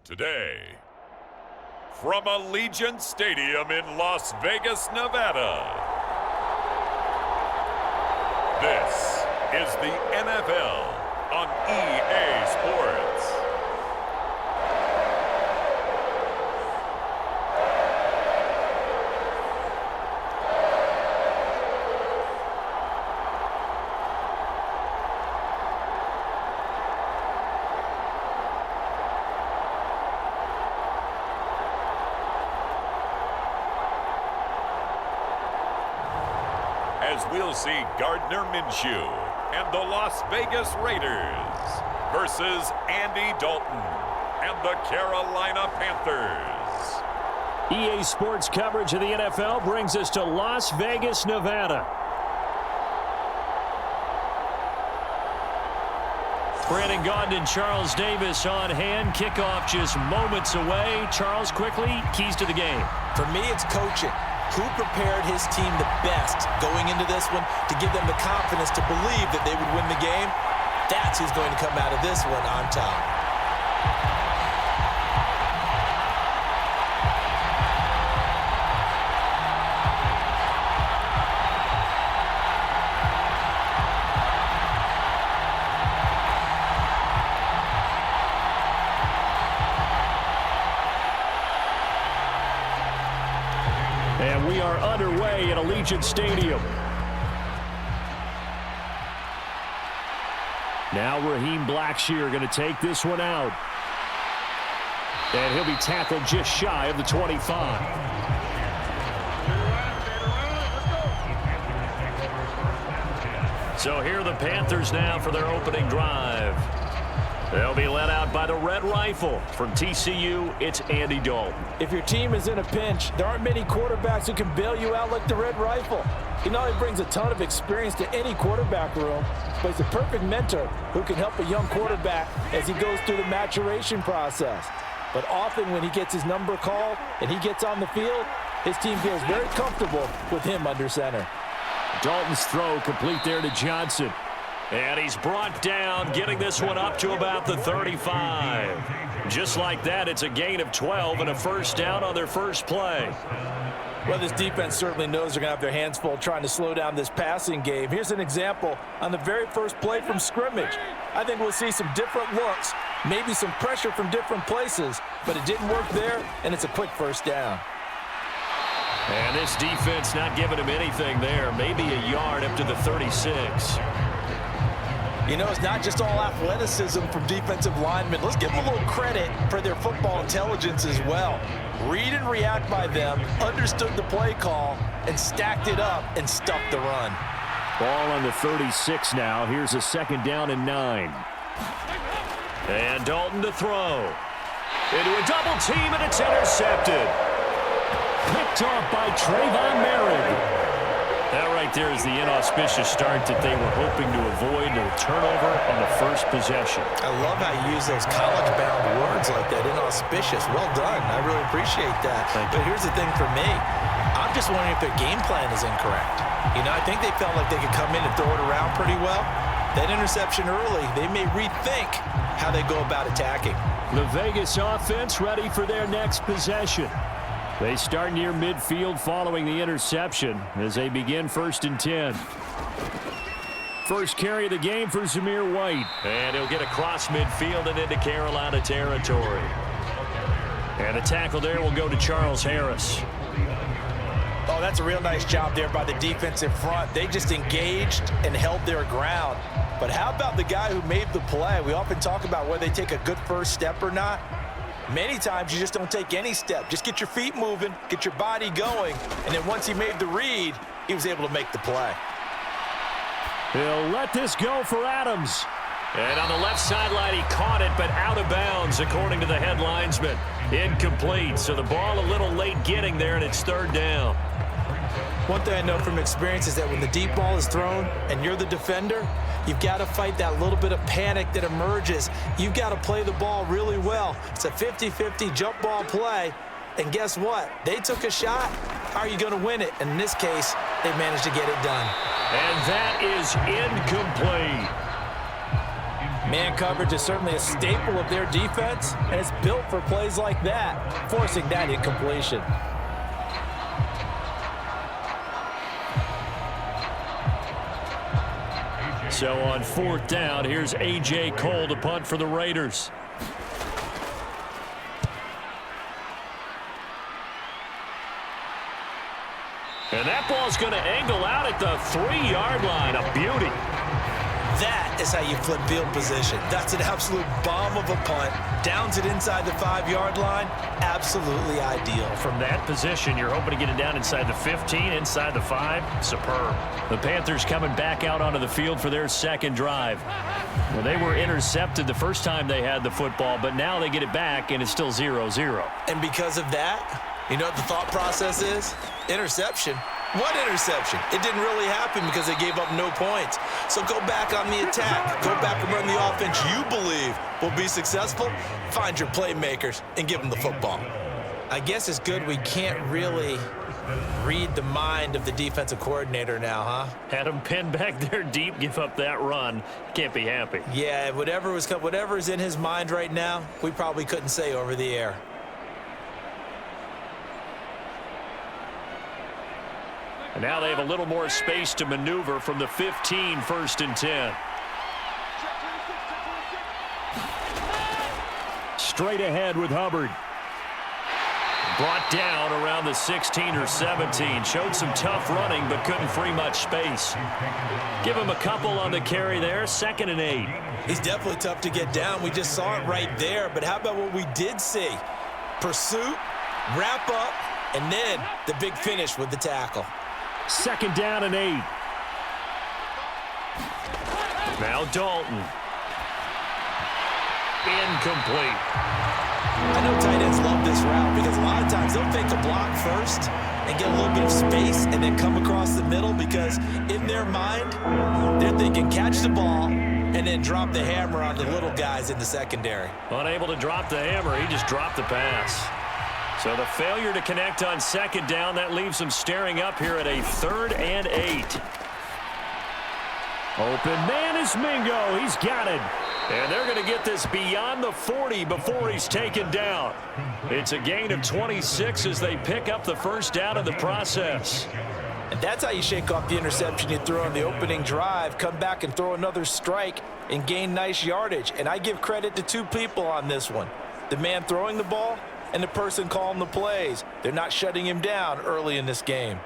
Today, from Allegiant Stadium in Las Vegas, Nevada, this is the NFL on EA Sports. As we'll see Gardner Minshew and the Las Vegas Raiders versus Andy Dalton and the Carolina Panthers. EA Sports coverage of the NFL brings us to Las Vegas, Nevada. Brandon Gaudin and Charles Davis on hand. Kickoff just moments away. Charles, quickly, keys to the game. For me, it's coaching. Who prepared his team the best going into this one to give them the confidence to believe that they would win the game? That's who's going to come out of this one on top. And we are underway at Allegiant Stadium. Now Raheem Blackshear going to take this one out. And he'll be tackled just shy of the 25. So here are the Panthers now for their opening drive. They'll be led out by the Red Rifle. From TCU, it's Andy Dalton. If your team is in a pinch, there aren't many quarterbacks who can bail you out like the Red Rifle. He not only brings a ton of experience to any quarterback room, but he's a perfect mentor who can help a young quarterback as he goes through the maturation process. But often when he gets his number called and he gets on the field, his team feels very comfortable with him under center. Dalton's throw complete there to Johnson. And he's brought down, getting this one up to about the 35. Just like that, it's a gain of 12 and a first down on their first play. Well, this defense certainly knows they're going to have their hands full trying to slow down this passing game. Here's an example on the very first play from scrimmage. I think we'll see some different looks, maybe some pressure from different places, but it didn't work there, and it's a quick first down. And this defense not giving him anything there, maybe a yard up to the 36. You know, it's not just all athleticism from defensive linemen. Let's give them a little credit for their football intelligence as well. Read and react by them, understood the play call, and stacked it up and stuffed the run. Ball on the 36 now. Here's a second down and 9. And Dalton to throw. Into a double team, and it's intercepted. Picked off by Trayvon Merritt. That right there is the inauspicious start that they were hoping to avoid, a turnover on the first possession. I love how you use those college-bound words like that, inauspicious. Well done. I really appreciate that. But here's the thing for me. I'm just wondering if their game plan is incorrect. You know, I think they felt like they could come in and throw it around pretty well. That interception early, they may rethink how they go about attacking. The Vegas offense ready for their next possession. They start near midfield following the interception as they begin 1st and 10. First carry of the game for Zamir White. And he'll get across midfield and into Carolina territory. And the tackle there will go to Charles Harris. Oh, that's a real nice job there by the defensive front. They just engaged and held their ground. But how about the guy who made the play? We often talk about whether they take a good first step or not. Many times you just don't take any step. Just get your feet moving, get your body going, and then once he made the read, he was able to make the play. He'll let this go for Adams. And on the left sideline, he caught it, but out of bounds, according to the head linesman. Incomplete, so the ball a little late getting there, and it's 3rd down. One thing I know from experience is that when the deep ball is thrown and you're the defender, you've got to fight that little bit of panic that emerges. You've got to play the ball really well. It's a 50-50 jump ball play. And guess what? They took a shot. How are you going to win it? And in this case, they managed to get it done. And that is incomplete. Man coverage is certainly a staple of their defense, and it's built for plays like that, forcing that incompletion. So on 4th down, here's A.J. Cole to punt for the Raiders. And that ball's going to angle out at the 3-yard line. A beauty. That is how you flip field position. That's an absolute bomb of a punt. Downs it inside the 5-yard line. Absolutely ideal. From that position, you're hoping to get it down inside the 15, inside the 5. Superb. The Panthers coming back out onto the field for their second drive. Well, they were intercepted the first time they had the football, but now they get it back, and it's still 0-0. And because of that, you know what the thought process is? Interception. What interception? It didn't really happen because they gave up no points. So go back on the attack. Go back and run the offense you believe will be successful. Find your playmakers and give them the football. I guess it's good we can't really read the mind of the defensive coordinator now, huh? Had him pinned back there deep, give up that run. Can't be happy. Yeah, whatever is in his mind right now, we probably couldn't say over the air. And now they have a little more space to maneuver from the 15, 1st and 10. Straight ahead with Hubbard. Brought down around the 16 or 17. Showed some tough running, but couldn't free much space. Give him a couple on the carry there. 2nd and 8. He's definitely tough to get down. We just saw it right there. But how about what we did see? Pursuit, wrap up, and then the big finish with the tackle. 2nd down and 8. Now Dalton. Incomplete. I know tight ends love this route because a lot of times they'll fake a block first and get a little bit of space and then come across the middle because in their mind, they're thinking catch the ball and then drop the hammer on the little guys in the secondary. Unable to drop the hammer, he just dropped the pass. So the failure to connect on 2nd down, that leaves them staring up here at a 3rd and 8. Open man is Mingo. He's got it. And they're going to get this beyond the 40 before he's taken down. It's a gain of 26 as they pick up the 1st down in the process. And that's how you shake off the interception you throw on the opening drive, come back and throw another strike and gain nice yardage. And I give credit to 2 people on this one. The man throwing the ball and the person calling the plays. They're not shutting him down early in this game.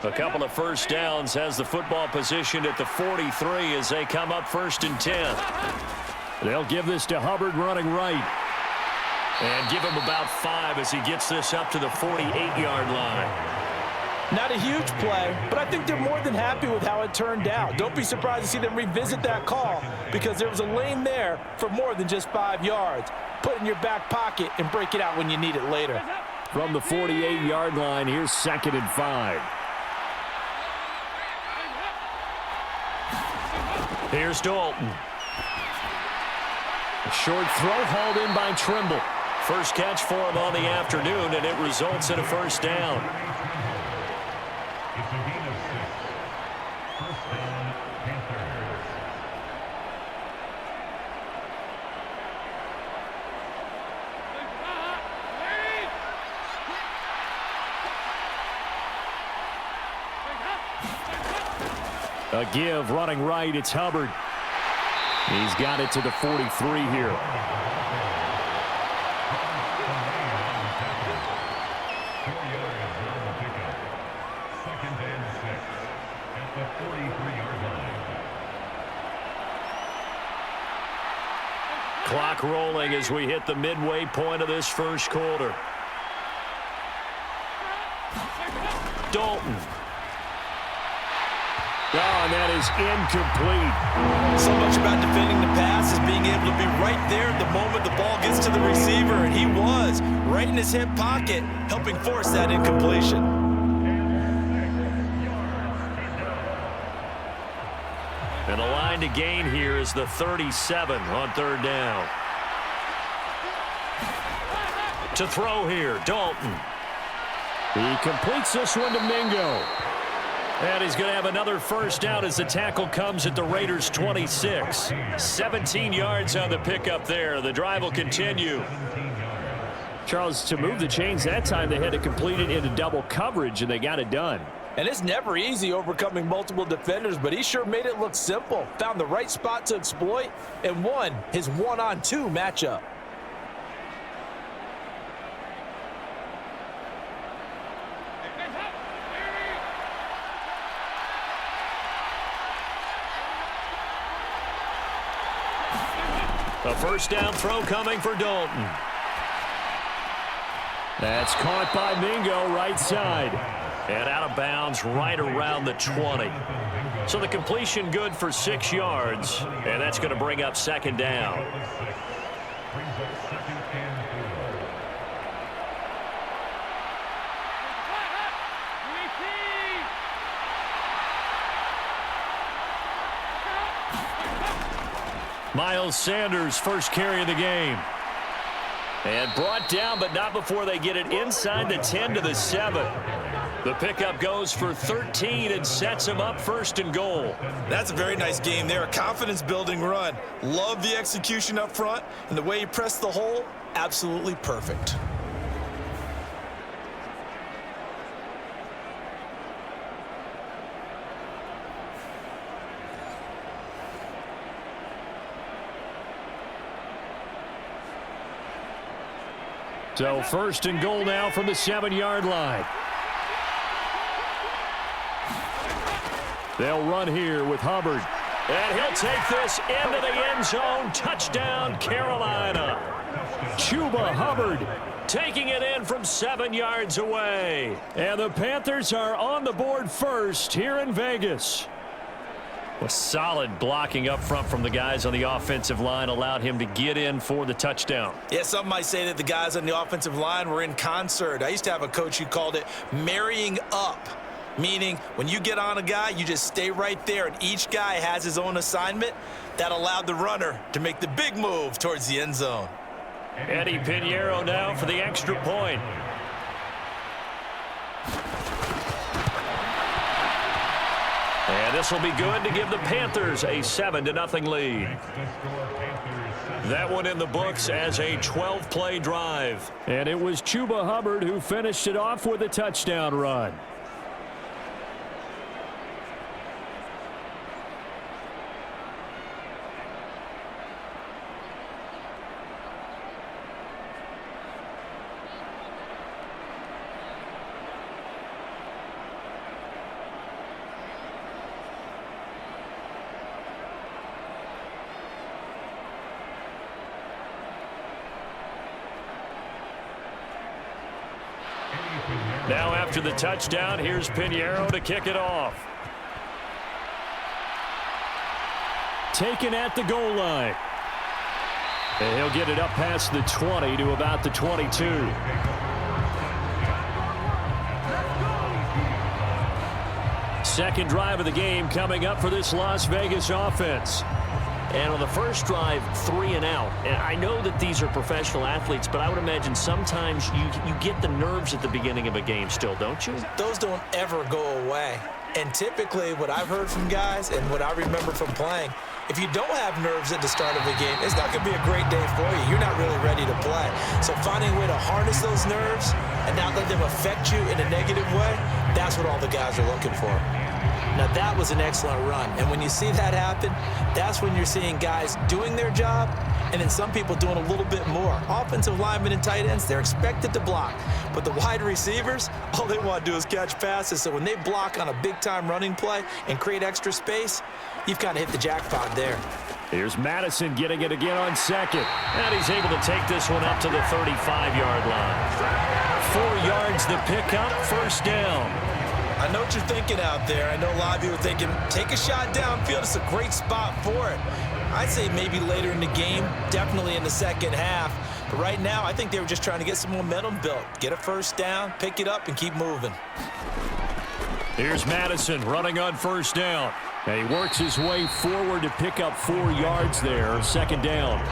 A couple of 1st downs has the football positioned at the 43 as they come up 1st and 10. They'll give this to Hubbard running right. And give him about 5 as he gets this up to the 48-yard line. Not a huge play, but I think they're more than happy with how it turned out. Don't be surprised to see them revisit that call because there was a lane there for more than just 5 yards. Put it in your back pocket and break it out when you need it later. From the 48-yard line, here's 2nd and 5. Here's Dalton. A short throw hauled in by Trimble. First catch for him on the afternoon, and it results in a 1st down. A give running right, it's Hubbard. He's got it to the 43 here. Clock rolling as we hit the midway point of this 1st quarter. Dalton. Oh, and that is incomplete. So much about defending the pass is being able to be right there at the moment the ball gets to the receiver, and he was right in his hip pocket, helping force that incompletion. And the line to gain here is the 37 on 3rd down. To throw here, Dalton. He completes this one to Mingo. And he's going to have another first down as the tackle comes at the Raiders' 26. 17 yards on the pickup there. The drive will continue. Charles, to move the chains that time, they had to complete it into double coverage, and they got it done. And it's never easy overcoming multiple defenders, but he sure made it look simple. Found the right spot to exploit and won his one-on-two matchup. A first down throw coming for Dalton. That's caught by Mingo, right side. And out of bounds right around the 20. So the completion good for 6 yards. And that's going to bring up second down. Miles Sanders, first carry of the game. And brought down, but not before they get it inside the 10 to the 7. The pickup goes for 13 and sets him up first and goal. That's a very nice game there. A confidence-building run. Love the execution up front, and the way he pressed the hole, absolutely perfect. So first and goal now from the 7-yard line. They'll run here with Hubbard. And he'll take this into the end zone. Touchdown, Carolina. Chuba Hubbard taking it in from 7 yards away. And the Panthers are on the board first here in Vegas. Well, solid blocking up front from the guys on the offensive line allowed him to get in for the touchdown. Yeah, some might say that the guys on the offensive line were in concert. I used to have a coach who called it marrying up, meaning when you get on a guy, you just stay right there, and each guy has his own assignment. That allowed the runner to make the big move towards the end zone. Eddie Pinheiro now for the extra point. And this will be good to give the Panthers a 7-0 lead. That one in the books as a 12-play drive. And it was Chuba Hubbard who finished it off with a touchdown run. Now after the touchdown, here's Pinheiro to kick it off. Taken at the goal line. And he'll get it up past the 20 to about the 22. Second drive of the game coming up for this Las Vegas offense. And on the first drive, 3 and out. And I know that these are professional athletes, but I would imagine sometimes you get the nerves at the beginning of a game still, don't you? Those don't ever go away. And typically what I've heard from guys and what I remember from playing, if you don't have nerves at the start of a game, it's not going to be a great day for you. You're not really ready to play. So finding a way to harness those nerves and not let them affect you in a negative way, that's what all the guys are looking for. Now, that was an excellent run. And when you see that happen, that's when you're seeing guys doing their job and then some people doing a little bit more. Offensive linemen and tight ends, they're expected to block. But the wide receivers, all they want to do is catch passes. So when they block on a big-time running play and create extra space, you've kind of hit the jackpot there. Here's Madison getting it again on second. And he's able to take this one up to the 35-yard line. 4 yards the pickup, first down. I know what you're thinking out there. I know a lot of you are thinking, take a shot downfield. It's a great spot for it. I'd say maybe later in the game, definitely in the second half. But right now, I think they were just trying to get some momentum built. Get a first down, pick it up, and keep moving. Here's Madison running on first down. And he works his way forward to pick up 4 yards there, second down.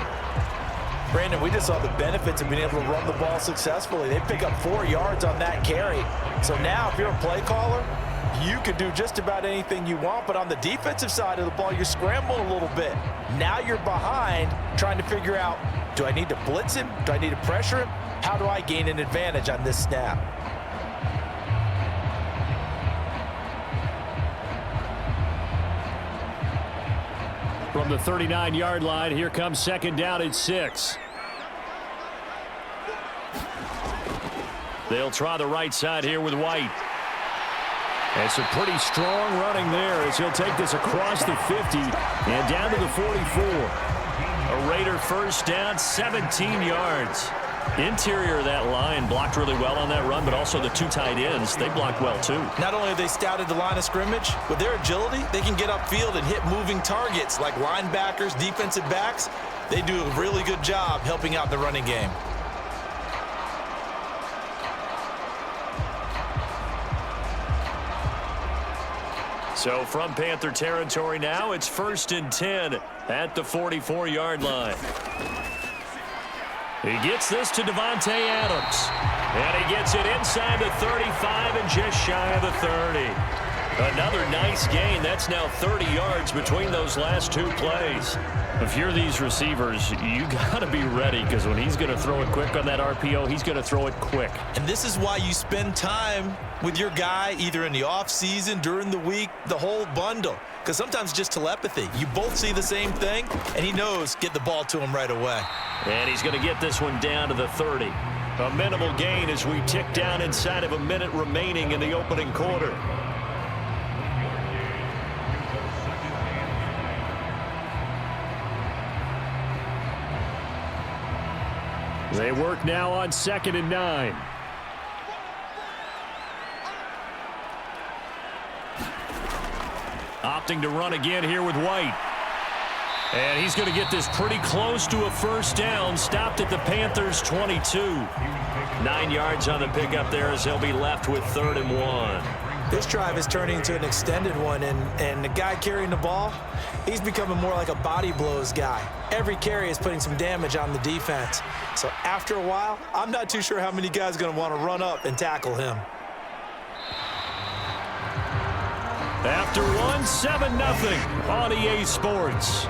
Brandon, we just saw the benefits of being able to run the ball successfully. They pick up 4 yards on that carry. So now, if you're a play caller, You can do just about anything you want, but on the defensive side of the ball, you're scrambling a little bit. Now you're behind, trying to figure out, do I need to blitz him? Do I need to pressure him? How do I gain an advantage on this snap? From the 39-yard line, here comes second down and 6. They'll try the right side here with White. And some pretty strong running there as he'll take this across the 50 and down to the 44. A Raider first down, 17 yards. Interior of that line blocked really well on that run, but also the two tight ends, they blocked well too. Not only have they scouted the line of scrimmage, with their agility, they can get upfield and hit moving targets like linebackers, defensive backs. They do a really good job helping out the running game. So from Panther territory now, it's 1st and 10 at the 44-yard line. He gets this to Devontae Adams. And he gets it inside the 35 and just shy of the 30. Another nice gain. That's now 30 yards between those last two plays. If you're these receivers, you got to be ready because when he's going to throw it quick on that RPO, he's going to throw it quick. And this is why you spend time with your guy either in the offseason, during the week, the whole bundle. Because sometimes just telepathy. You both see the same thing, and he knows get the ball to him right away. And he's going to get this one down to the 30. A minimal gain as we tick down inside of a minute remaining in the opening quarter. They work now on 2nd and 9. Opting to run again here with White. And he's going to get this pretty close to a first down. Stopped at the Panthers' 22. 9 yards on the pickup there as they'll be left with 3rd and 1. This drive is turning into an extended one, and the guy carrying the ball, he's becoming more like a body blows guy. Every carry is putting some damage on the defense. So after a while, I'm not too sure how many guys are going to want to run up and tackle him. After one, 7-0 on EA Sports.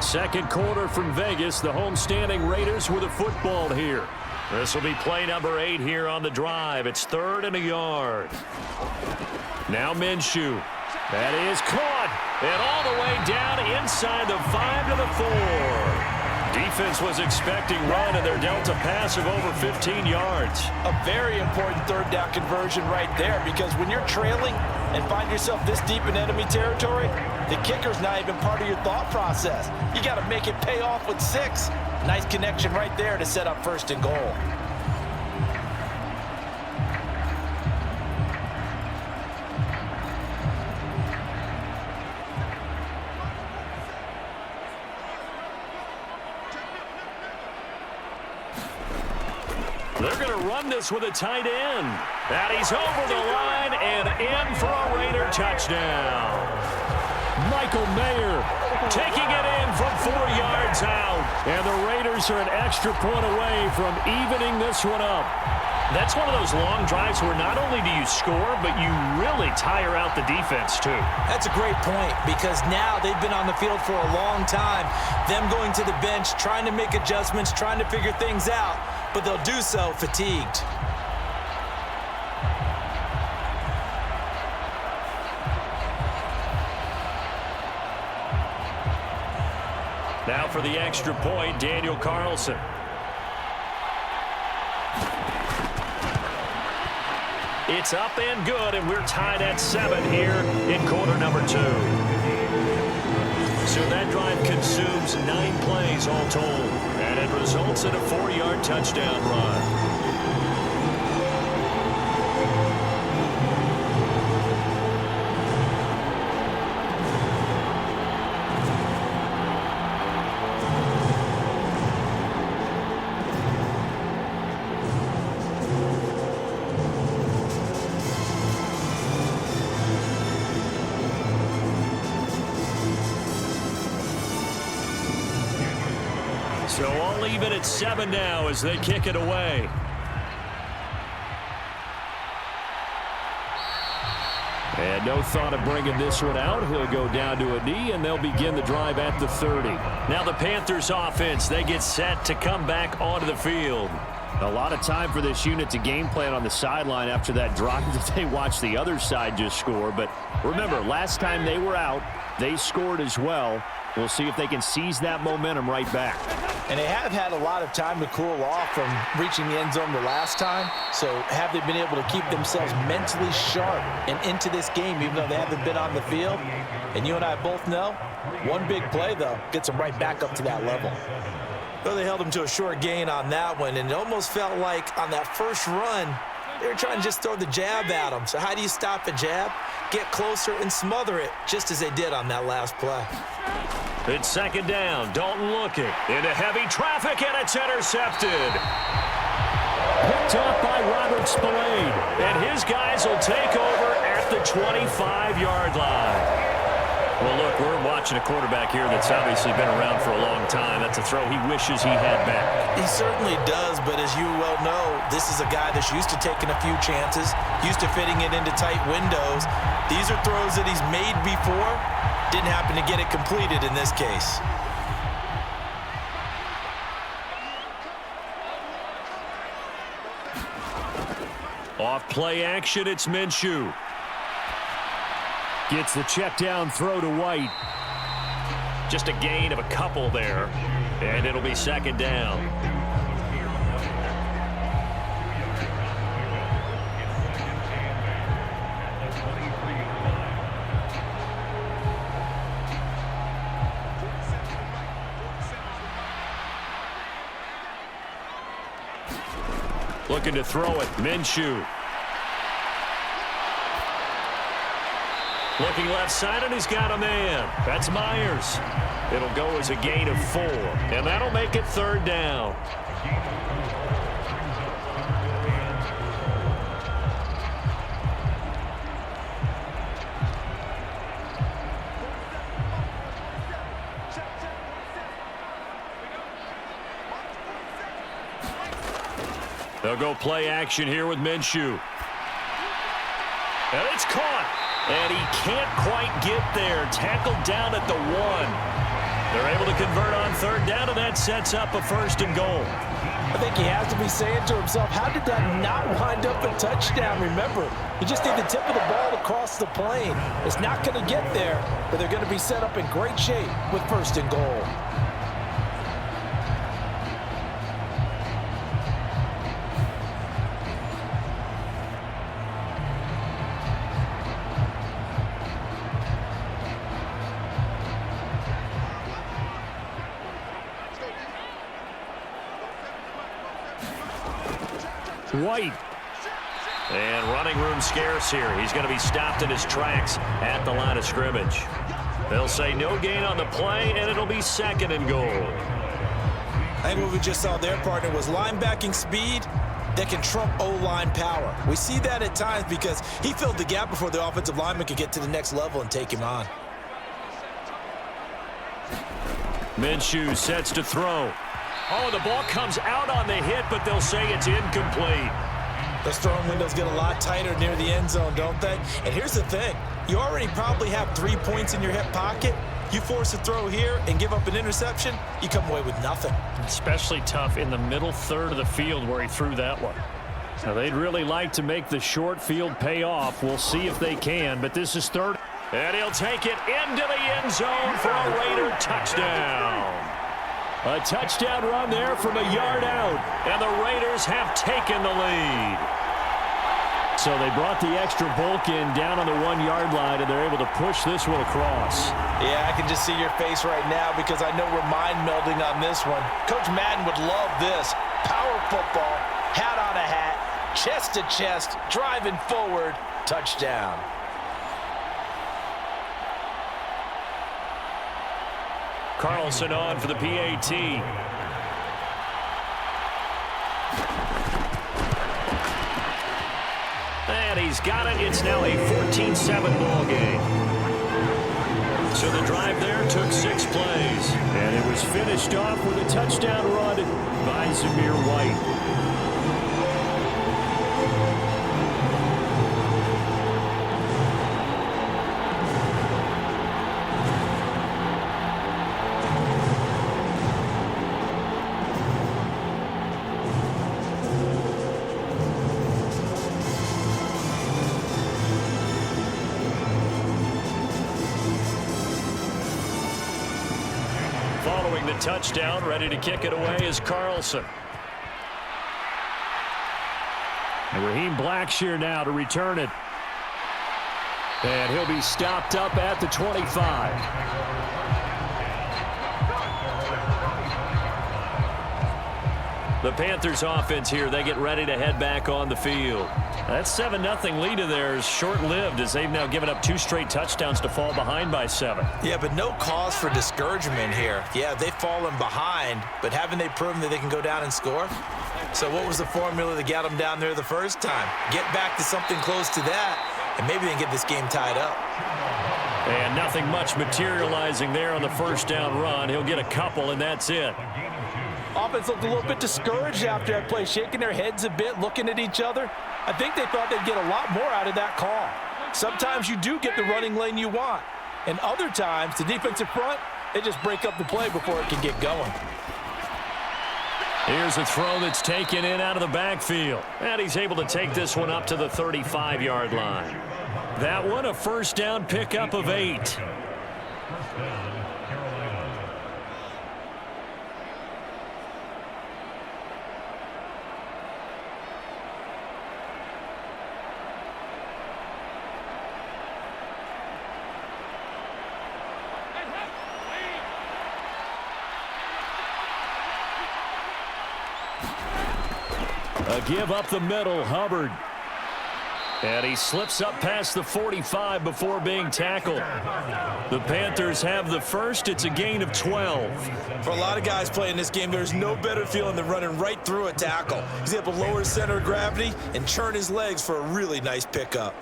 Second quarter from Vegas. The homestanding Raiders with a football here. This will be play number 8 here on the drive. It's 3rd and a yard. Now Minshew. That is caught. And all the way down inside the 5 to the 4. Defense was expecting run, and they're dealt a pass of over 15 yards. A very important 3rd down conversion right there, because when you're trailing and find yourself this deep in enemy territory, the kicker's not even part of your thought process. You got to make it pay off with 6. Nice connection right there to set up 1st and goal. They're going to run this with a tight end. And he's over the line and in for a Raider touchdown. Michael Mayer taking it in from 4 yards out. And the Raiders are an extra point away from evening this one up. That's one of those long drives where not only do you score, but you really tire out the defense too. That's a great point, because now they've been on the field for a long time. Them going to the bench, trying to make adjustments, trying to figure things out, but they'll do so fatigued. Now for the extra point, Daniel Carlson. It's up and good, and we're tied at 7 here in quarter number 2. So that drive consumes 9 plays all told, and it results in a 4-yard touchdown run. So all even at 7 now as they kick it away. And no thought of bringing this one out. He'll go down to a knee, and they'll begin the drive at the 30. Now the Panthers offense, they get set to come back onto the field. A lot of time for this unit to game plan on the sideline after that drive that they watched the other side just score. But remember, last time they were out, they scored as well. We'll see if they can seize that momentum right back. And they have had a lot of time to cool off from reaching the end zone the last time. So have they been able to keep themselves mentally sharp and into this game, even though they haven't been on the field? And you and I both know, one big play, though, gets them right back up to that level. Well, they held him to a short gain on that one, and it almost felt like on that first run, they were trying to just throw the jab at him. So how do you stop a jab? Get closer and smother it, just as they did on that last play. It's second down. Dalton looking into heavy traffic, and it's intercepted. Picked off by Robert Spillane, and his guys will take over at the 25-yard line. Well, look, we're watching a quarterback here that's obviously been around for a long time. That's a throw he wishes he had back. He certainly does, but as you well know, this is a guy that's used to taking a few chances, used to fitting it into tight windows. These are throws that he's made before. Didn't happen to get it completed in this case. Off play action, it's Minshew. Gets the check down throw to White. Just a gain of a couple there, and it'll be second down. Looking to throw it, Minshew. Looking left side, and he's got a man. That's Myers. It'll go as a gain of 4, and that'll make it third down. They'll go play action here with Minshew. And it's caught. And he can't quite get there. Tackled down at the 1. They're able to convert on third down, and that sets up a first and goal. I think he has to be saying to himself, how did that not wind up a touchdown? Remember, you just need the tip of the ball to cross the plane. It's not going to get there, but they're going to be set up in great shape with first and goal. White. And running room scarce here. He's going to be stopped in his tracks at the line of scrimmage. They'll say no gain on the play, and it'll be second and goal. I think what we just saw there, partner, was linebacking speed that can trump O-line power. We see that at times because he filled the gap before the offensive lineman could get to the next level and take him on. Minshew sets to throw. Oh, the ball comes out on the hit, but they'll say it's incomplete. Those throwing windows get a lot tighter near the end zone, don't they? And here's the thing. You already probably have 3 points in your hip pocket. You force a throw here and give up an interception, you come away with nothing. Especially tough in the middle third of the field where he threw that one. Now, they'd really like to make the short field pay off. We'll see if they can, but this is third. And he'll take it into the end zone for a Raider touchdown. A touchdown run there from a yard out, and the Raiders have taken the lead. So they brought the extra bulk in down on the 1-yard line, and they're able to push this one across. Yeah, I can just see your face right now because I know we're mind melding on this one. Coach Madden would love this. Power football, hat on a hat, chest to chest, driving forward, touchdown. Carlson on for the PAT. And he's got it. It's now a 14-7 ball game. So the drive there took 6 plays. And it was finished off with a touchdown run by Zamir White. following the touchdown. Ready to kick it away is Carlson. And Raheem Blackshear now to return it. And he'll be stopped up at the 25. The Panthers offense here, they get ready to head back on the field. That 7-0 lead of theirs short-lived as they've now given up 2 straight touchdowns to fall behind by 7. Yeah, but no cause for discouragement here. Yeah, they've fallen behind, but haven't they proven that they can go down and score? So what was the formula that got them down there the first time? Get back to something close to that, and maybe they can get this game tied up. And nothing much materializing there on the first down run. He'll get a couple, and that's it. Offense looked a little bit discouraged after that play, shaking their heads a bit, looking at each other. I think they thought they'd get a lot more out of that call. Sometimes you do get the running lane you want, and other times, the defensive front, they just break up the play before it can get going. Here's a throw that's taken in out of the backfield, and he's able to take this one up to the 35-yard line. That one, a first down pickup of 8. A give up the middle, Hubbard. And he slips up past the 45 before being tackled. The Panthers have the first. It's a gain of 12. For a lot of guys playing this game, there's no better feeling than running right through a tackle. He's able to lower his center of gravity and churn his legs for a really nice pickup.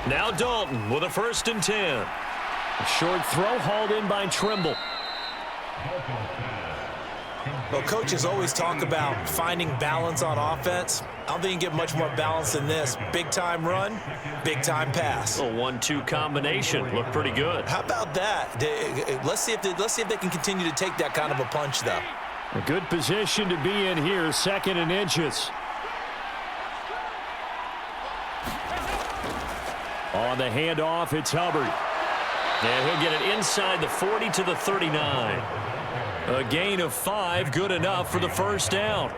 Now Dalton with a 1st and 10. A short throw hauled in by Trimble. Well, coaches always talk about finding balance on offense. I don't think you can get much more balance than this. Big-time run, big-time pass. A 1-2 combination. Looked pretty good. How about that? Let's see if they can continue to take that kind of a punch, though. A good position to be in here, 2nd and inches. On the handoff, it's Hubbard. And he'll get it inside the 40 to the 39. A gain of 5, good enough for the first down.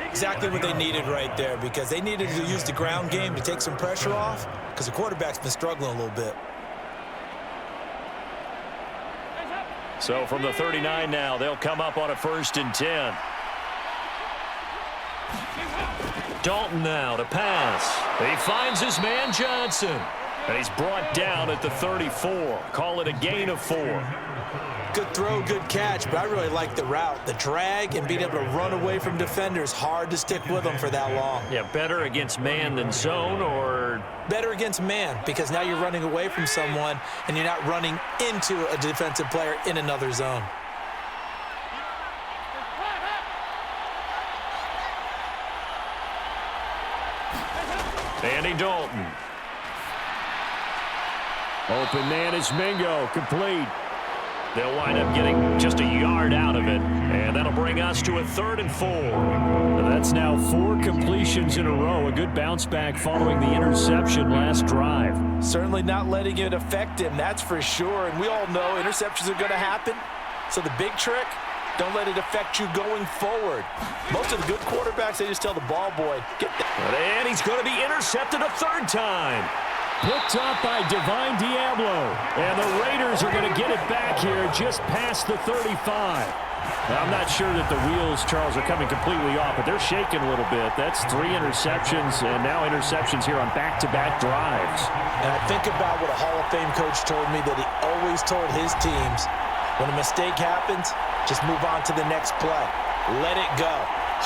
Exactly what they needed right there, because they needed to use the ground game to take some pressure off, because the quarterback's been struggling a little bit. So from the 39 now, they'll come up on a 1st and 10. Dalton now to pass. He finds his man Johnson. And he's brought down at the 34. Call it a gain of 4. Good throw, good catch, but I really like the route. The drag and being able to run away from defenders, hard to stick with them for that long. Yeah, better against man than zone, or? Better against man, because now you're running away from someone and you're not running into a defensive player in another zone. Andy Dalton. Open man is Mingo, complete. They'll wind up getting just a yard out of it, and that'll bring us to a 3rd and 4. That's now 4 completions in a row. A good bounce back following the interception last drive. Certainly not letting it affect him, that's for sure. And we all know interceptions are going to happen. So the big trick, don't let it affect you going forward. Most of the good quarterbacks, they just tell the ball boy, get that. And he's going to be intercepted a 3rd time. Picked up by Divine Diablo. And the Raiders are going to get it back here just past the 35. Now, I'm not sure that the wheels, Charles, are coming completely off, but they're shaking a little bit. That's 3 interceptions, and now interceptions here on back-to-back drives. And I think about what a Hall of Fame coach told me that he always told his teams, when a mistake happens, just move on to the next play. Let it go.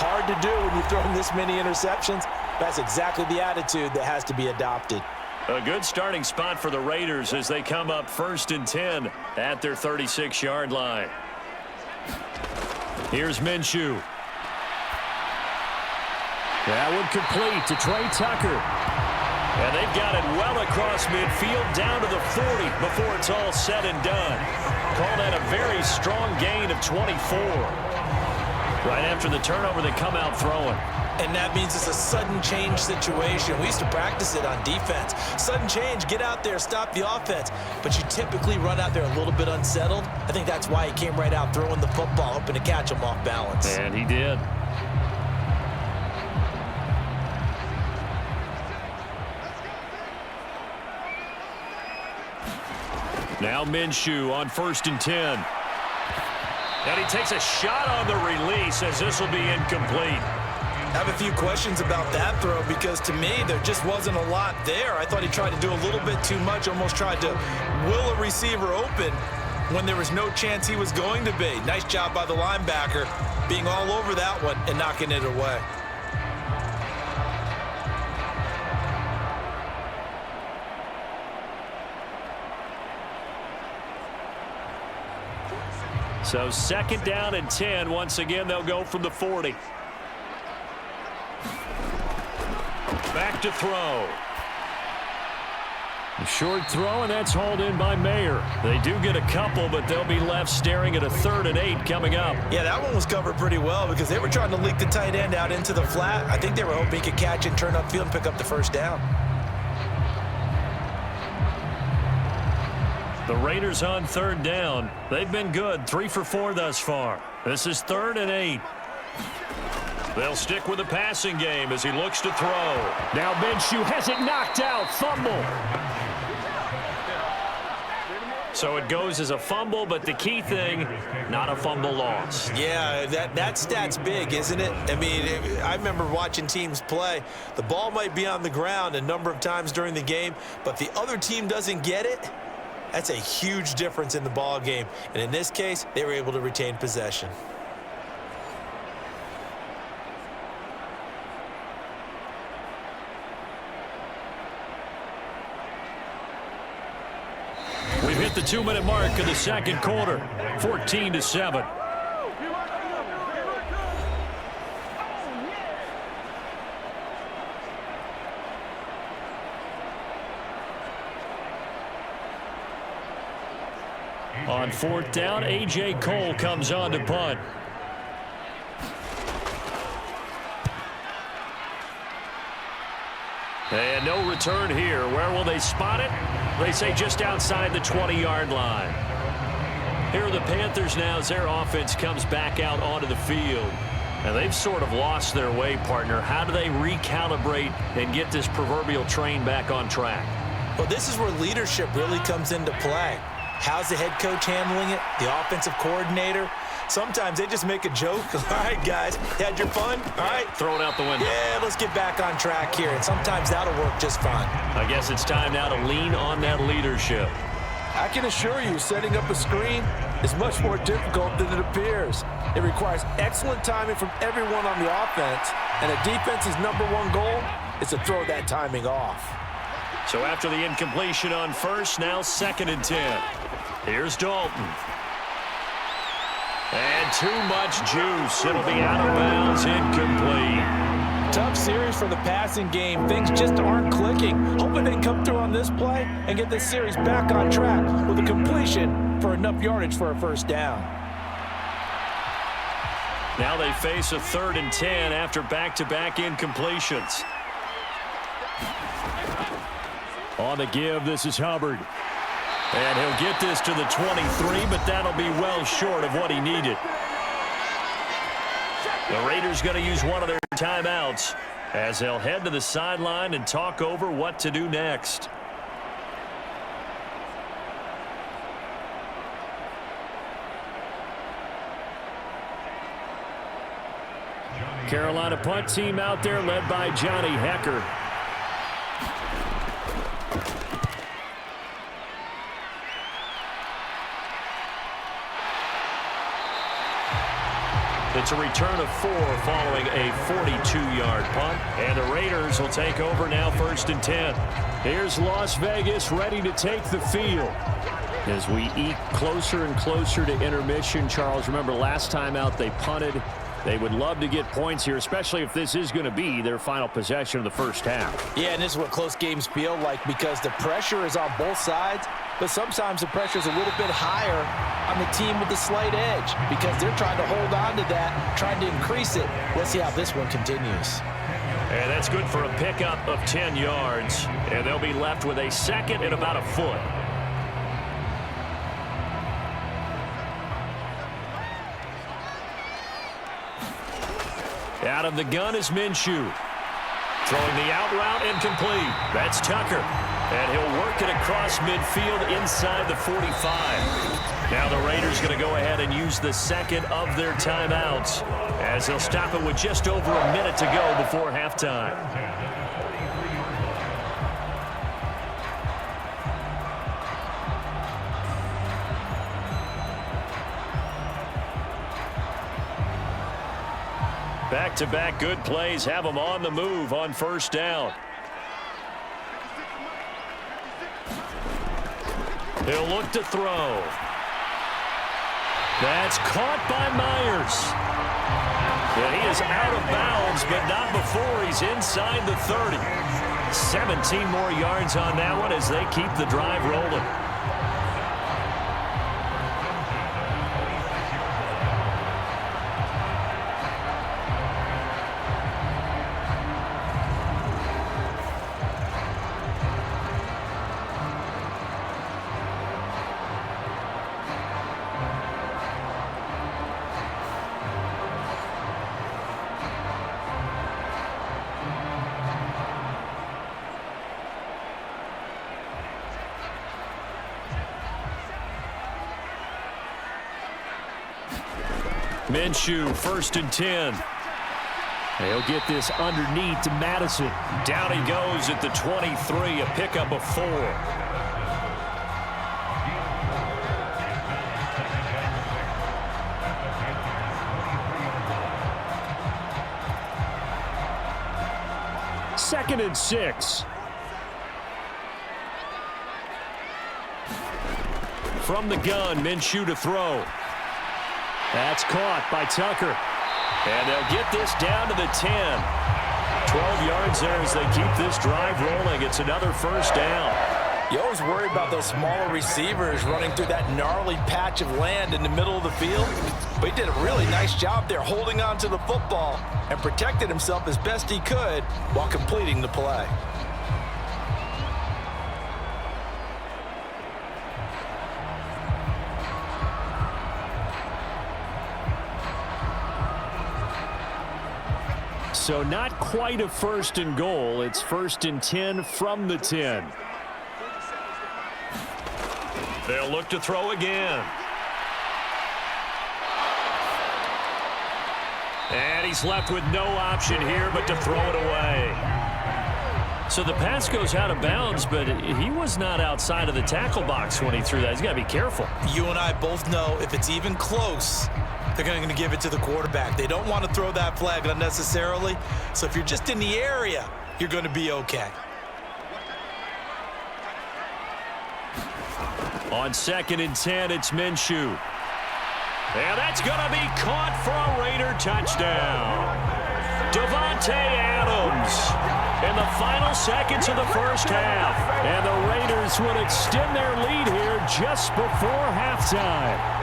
Hard to do when you've thrown this many interceptions. That's exactly the attitude that has to be adopted. A good starting spot for the Raiders as they come up 1st and 10 at their 36-yard line. Here's Minshew. That one complete to Trey Tucker. And they've got it well across midfield down to the 40 before it's all said and done. Call that a very strong gain of 24. Right after the turnover, they come out throwing. And that means it's a sudden change situation. We used to practice it on defense. Sudden change, get out there, stop the offense. But you typically run out there a little bit unsettled. I think that's why he came right out throwing the football, hoping to catch him off balance. And he did. Now Minshew on 1st and 10. And he takes a shot on the release as this will be incomplete. I have a few questions about that throw because to me there just wasn't a lot there. I thought he tried to do a little bit too much, almost tried to will a receiver open when there was no chance he was going to be. Nice job by the linebacker being all over that one and knocking it away. So 2nd down and 10. Once again, they'll go from the 40. Back to throw. A short throw, and that's hauled in by Mayer. They do get a couple, but they'll be left staring at a 3rd and 8 coming up. Yeah, that one was covered pretty well because they were trying to leak the tight end out into the flat. I think they were hoping he could catch it, turn upfield, and pick up the 1st down. The Raiders on 3rd down. They've been good, 3 for 4 thus far. This is 3rd and 8. They'll stick with the passing game as he looks to throw. Now Minshew has it knocked out. Fumble. So it goes as a fumble, but the key thing, not a fumble loss. Yeah, that stat's big, isn't it? I mean, I remember watching teams play. The ball might be on the ground a number of times during the game, but the other team doesn't get it. That's a huge difference in the ball game. And in this case, they were able to retain possession. We've hit the 2-minute mark of the 2nd quarter, 14-7. On 4th down, A.J. Cole comes on to punt. And no return here. Where will they spot it? They say just outside the 20-yard line. Here are the Panthers now as their offense comes back out onto the field. And they've sort of lost their way, partner. How do they recalibrate and get this proverbial train back on track? Well, this is where leadership really comes into play. How's the head coach handling it? The offensive coordinator? Sometimes they just make a joke. All right, guys, had your fun? All right. Throw it out the window. Yeah, let's get back on track here. And sometimes that'll work just fine. I guess it's time now to lean on that leadership. I can assure you, setting up a screen is much more difficult than it appears. It requires excellent timing from everyone on the offense, and a defense's #1 goal is to throw that timing off. So after the incompletion on 1st, now 2nd and 10. Here's Dalton. And too much juice. It'll be out of bounds, incomplete. Tough series for the passing game. Things just aren't clicking. Hoping they can come through on this play and get this series back on track with a completion for enough yardage for a 1st down. Now they face a 3rd and 10 after back-to-back incompletions. On the give, this is Hubbard. And he'll get this to the 23, but that'll be well short of what he needed. The Raiders going to use one of their timeouts as they'll head to the sideline and talk over what to do next. Carolina punt team out there led by Johnny Hecker. It's a return of 4 following a 42-yard punt. And the Raiders will take over now 1st and 10. Here's Las Vegas ready to take the field. As we eke closer and closer to intermission, Charles, remember last time out they punted. They would love to get points here, especially if this is going to be their final possession of the first half. Yeah, and this is what close games feel like because the pressure is on both sides, but sometimes the pressure is a little bit higher on the team with the slight edge because they're trying to hold on to that, trying to increase it. Let's see how this one continues. And that's good for a pickup of 10 yards, and they'll be left with a second and about a foot. Out of the gun is Minshew. Throwing the out route incomplete. That's Tucker. And he'll work it across midfield inside the 45. Now the Raiders going to go ahead and use the second of their timeouts as they'll stop it with just over a minute to go before halftime. Back-to-back good plays have them on the move on first down. He'll look to throw. That's caught by Myers. Yeah, he is out of bounds, but not before he's inside the 30. 17 more yards on that one as they keep the drive rolling. Minshew, 1st and 10. He'll get this underneath to Madison. Down he goes at the 23, a pickup of 4. Second and 6. From the gun, Minshew to throw. That's caught by Tucker. And they'll get this down to the 10. 12 yards there as they keep this drive rolling. It's another first down. You always worry about those smaller receivers running through that gnarly patch of land in the middle of the field. But he did a really nice job there holding on to the football and protected himself as best he could while completing the play. So not quite a 1st and goal. It's 1st and 10 from the 10. They'll look to throw again. And he's left with no option here but to throw it away. So the pass goes out of bounds, but he was not outside of the tackle box when he threw that. He's got to be careful. You and I both know if it's even close, they're going to give it to the quarterback. They don't want to throw that flag unnecessarily. So if you're just in the area, you're going to be okay. On 2nd and 10, it's Minshew. And that's going to be caught for a Raider touchdown. Davante Adams in the final seconds of the first half. And the Raiders would extend their lead here just before halftime.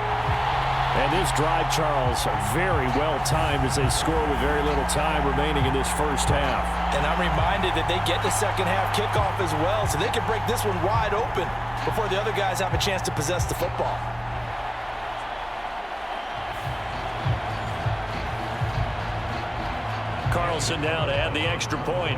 And this drive, Charles, very well timed as they score with very little time remaining in this first half. And I'm reminded that they get the second half kickoff as well, so they can break this one wide open before the other guys have a chance to possess the football. Carlson now to add the extra point.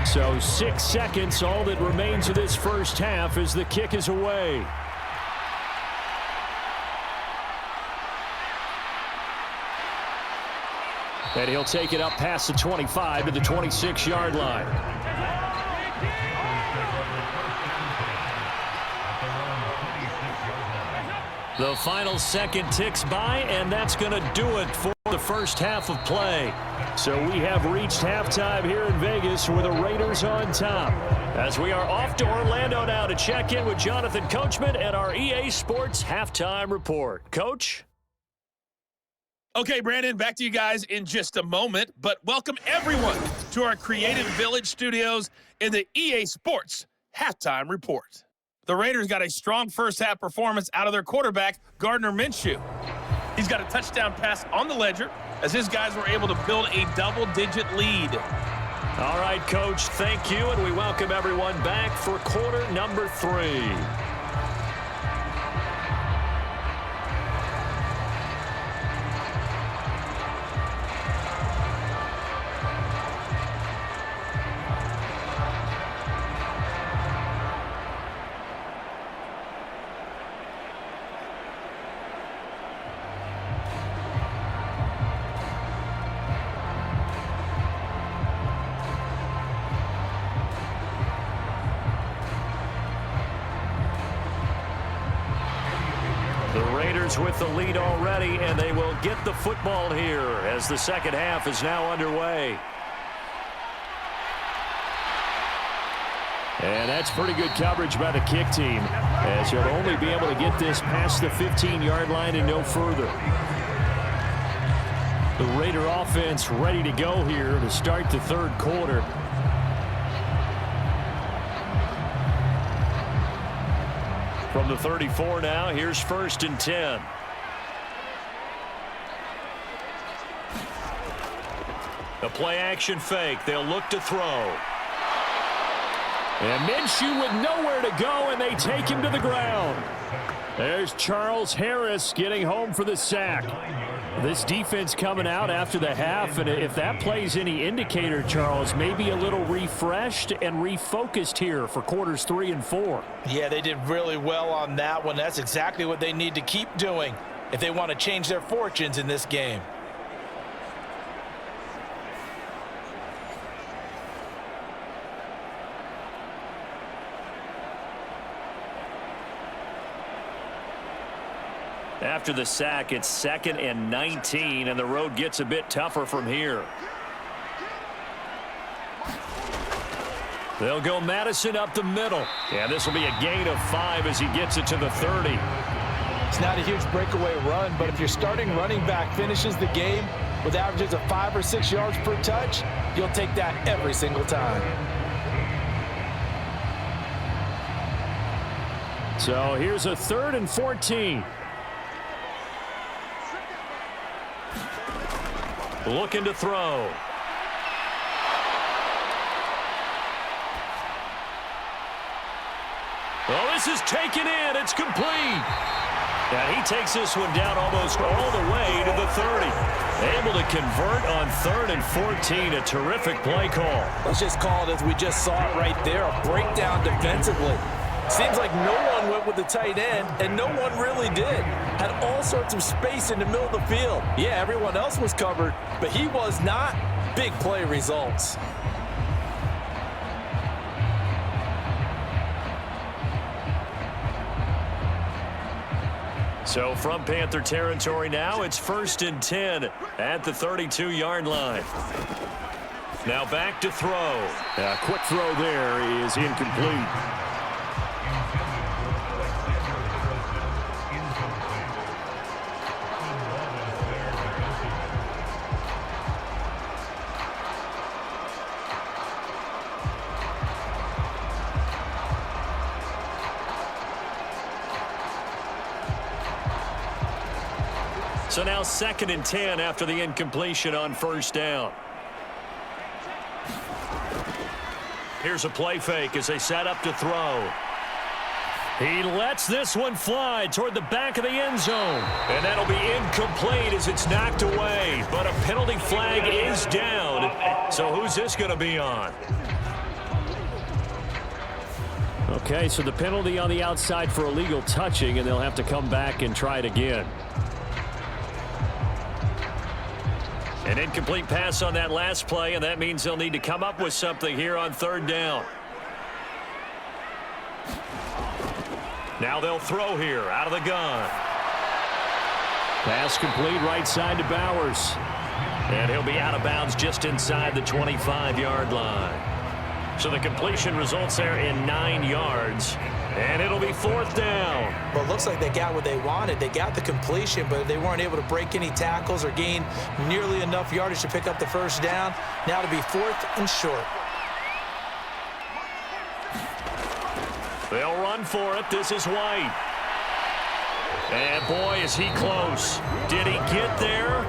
So 6 seconds, all that remains of this first half as the kick is away. And he'll take it up past the 25 to the 26-yard line. The final second ticks by, and that's going to do it for the first half of play. So we have reached halftime here in Vegas with the Raiders on top. As we are off to Orlando now to check in with Jonathan Coachman and our EA Sports Halftime Report. Coach? Okay, Brandon, back to you guys in just a moment, but welcome everyone to our Creative Village studios in the EA Sports Halftime Report. The Raiders got a strong first-half performance out of their quarterback, Gardner Minshew. He's got a touchdown pass on the ledger as his guys were able to build a double-digit lead. All right, Coach, thank you, and we welcome everyone back for quarter number 3. With the lead already, and they will get the football here as the second half is now underway. And that's pretty good coverage by the kick team, as you'll only be able to get this past the 15-yard line and no further. The Raider offense ready to go here to start the third quarter. From the 34 now, here's 1st and 10. The play-action fake. They'll look to throw. And Minshew with nowhere to go, and they take him to the ground. There's Charles Harris getting home for the sack. This defense coming out after the half, and if that plays any indicator, Charles, maybe a little refreshed and refocused here for quarters 3 and 4. Yeah, they did really well on that one. That's exactly what they need to keep doing if they want to change their fortunes in this game. After the sack, it's 2nd and 19, and the road gets a bit tougher from here. They'll go Madison up the middle. Yeah, this will be a gain of 5 as he gets it to the 30. It's not a huge breakaway run, but if your starting running back finishes the game with averages of 5 or 6 yards per touch, you'll take that every single time. So here's a 3rd and 14. Looking to throw. Oh, this is taken in. It's complete. And he takes this one down almost all the way to the 30. Able to convert on 3rd and 14. A terrific play call. Let's just call it as we just saw it right there. A breakdown defensively. Seems like no one went with the tight end, and no one really did. Had all sorts of space in the middle of the field. Yeah, everyone else was covered, but he was not. Big play results. So from Panther territory now, it's 1st and 10 at the 32-yard line. Now back to throw. A quick throw there is incomplete. So now 2nd and 10 after the incompletion on 1st down. Here's a play fake as they set up to throw. He lets this one fly toward the back of the end zone. And that'll be incomplete as it's knocked away. But a penalty flag is down. So who's this going to be on? Okay, so the penalty on the outside for illegal touching, and they'll have to come back and try it again. An incomplete pass on that last play, and that means they'll need to come up with something here on third down. Now they'll throw here out of the gun. Pass complete right side to Bowers. And he'll be out of bounds just inside the 25-yard line. So the completion results there in 9 yards. And it'll be fourth down. Well, it looks like they got what they wanted. They got the completion, but they weren't able to break any tackles or gain nearly enough yardage to pick up the first down. Now to be fourth and short. They'll run for it. This is White. And boy, is he close. Did he get there?